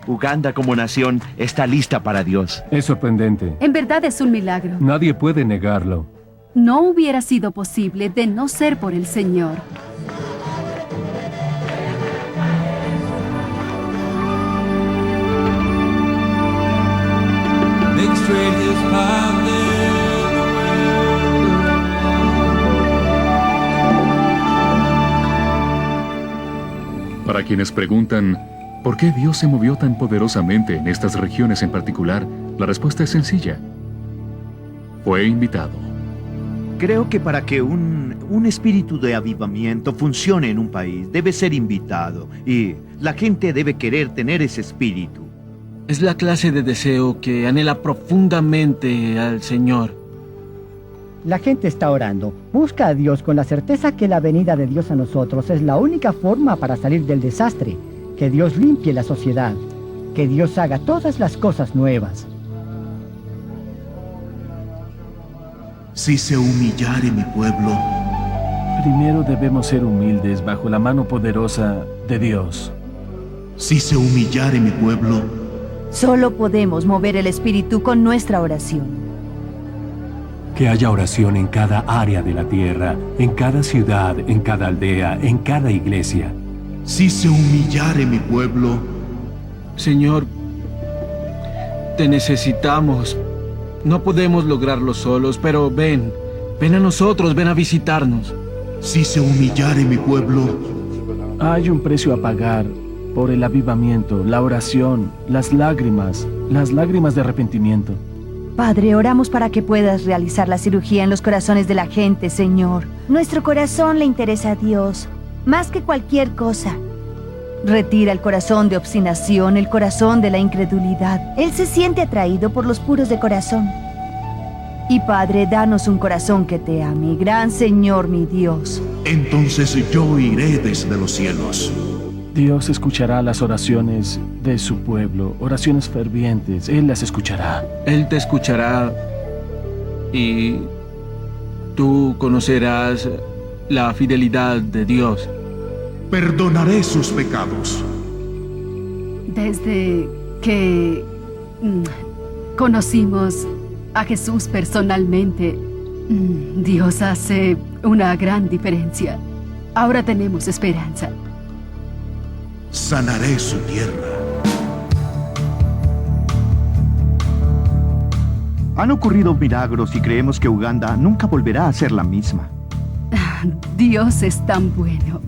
Uganda como nación está lista para Dios. Es sorprendente. En verdad es un milagro. Nadie puede negarlo. No hubiera sido posible de no ser por el Señor. Para quienes preguntan, ¿por qué Dios se movió tan poderosamente en estas regiones en particular? La respuesta es sencilla. Fue invitado. Creo que para que un espíritu de avivamiento funcione en un país, debe ser invitado. Y la gente debe querer tener ese espíritu. Es la clase de deseo que anhela profundamente al Señor. La gente está orando. Busca a Dios con la certeza que la venida de Dios a nosotros es la única forma para salir del desastre. Que Dios limpie la sociedad. Que Dios haga todas las cosas nuevas. Si se humillare mi pueblo, primero debemos ser humildes bajo la mano poderosa de Dios. Si se humillare mi pueblo, solo podemos mover el espíritu con nuestra oración. Que haya oración en cada área de la tierra, en cada ciudad, en cada aldea, en cada iglesia. Si se humillare mi pueblo, Señor, te necesitamos. No podemos lograrlo solos, pero ven a nosotros, ven a visitarnos. Si se humillare mi pueblo, hay un precio a pagar por el avivamiento, la oración, las lágrimas de arrepentimiento. Padre, oramos para que puedas realizar la cirugía en los corazones de la gente, Señor. Nuestro corazón le interesa a Dios, más que cualquier cosa. Retira el corazón de obstinación, el corazón de la incredulidad. Él se siente atraído por los puros de corazón. Y Padre, danos un corazón que te ame, gran Señor mi Dios. Entonces yo iré desde los cielos. Dios escuchará las oraciones de su pueblo, oraciones fervientes. Él las escuchará. Él te escuchará y tú conocerás la fidelidad de Dios. Perdonaré sus pecados. Desde que conocimos a Jesús personalmente, Dios hace una gran diferencia. Ahora tenemos esperanza. Sanaré su tierra. Han ocurrido milagros y creemos que Uganda nunca volverá a ser la misma. Dios es tan bueno.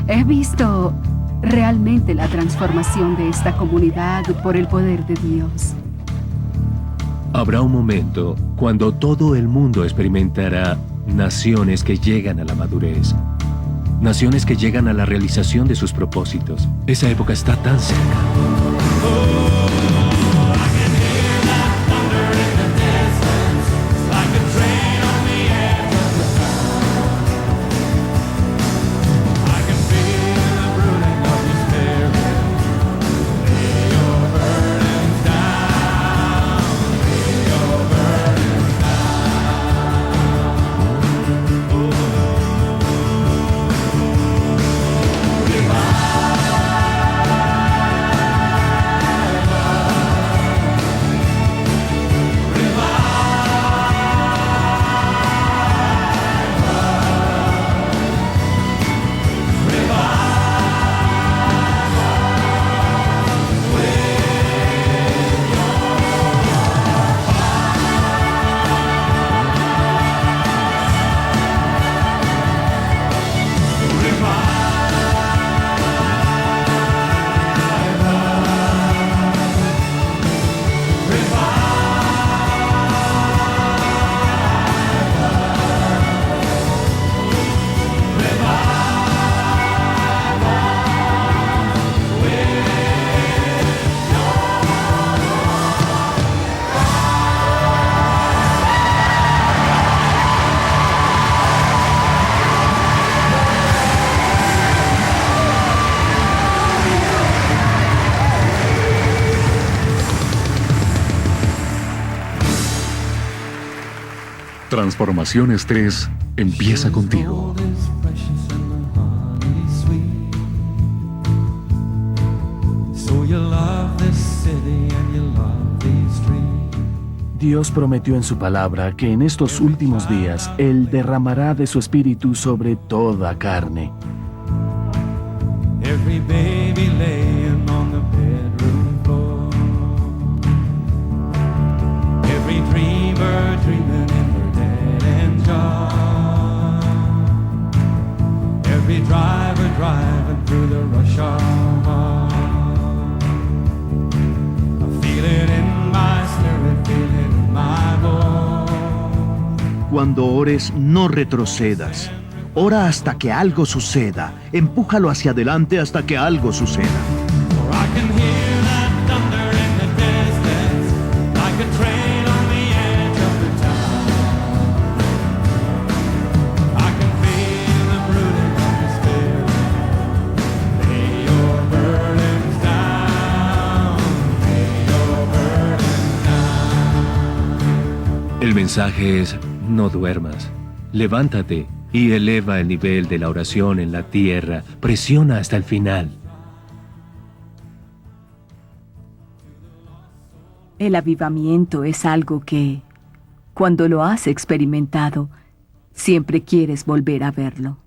He visto realmente la transformación de esta comunidad por el poder de Dios. Habrá un momento cuando todo el mundo experimentará naciones que llegan a la madurez, naciones que llegan a la realización de sus propósitos. Esa época está tan cerca. Transformaciones 3 empieza contigo. Dios prometió en su palabra que en estos últimos días Él derramará de su espíritu sobre toda carne. Every baby laying on the bedroom floor. Every dreamer dreaming in their dead-end job. Every driver driving through the rush hour. I feel it in my spirit, feel it in my bones. Cuando ores, no retrocedas. Ora hasta que algo suceda. Empújalo hacia adelante hasta que algo suceda. El mensaje es: no duermas. Levántate y eleva el nivel de la oración en la tierra. Presiona hasta el final. El avivamiento es algo que, cuando lo has experimentado, siempre quieres volver a verlo.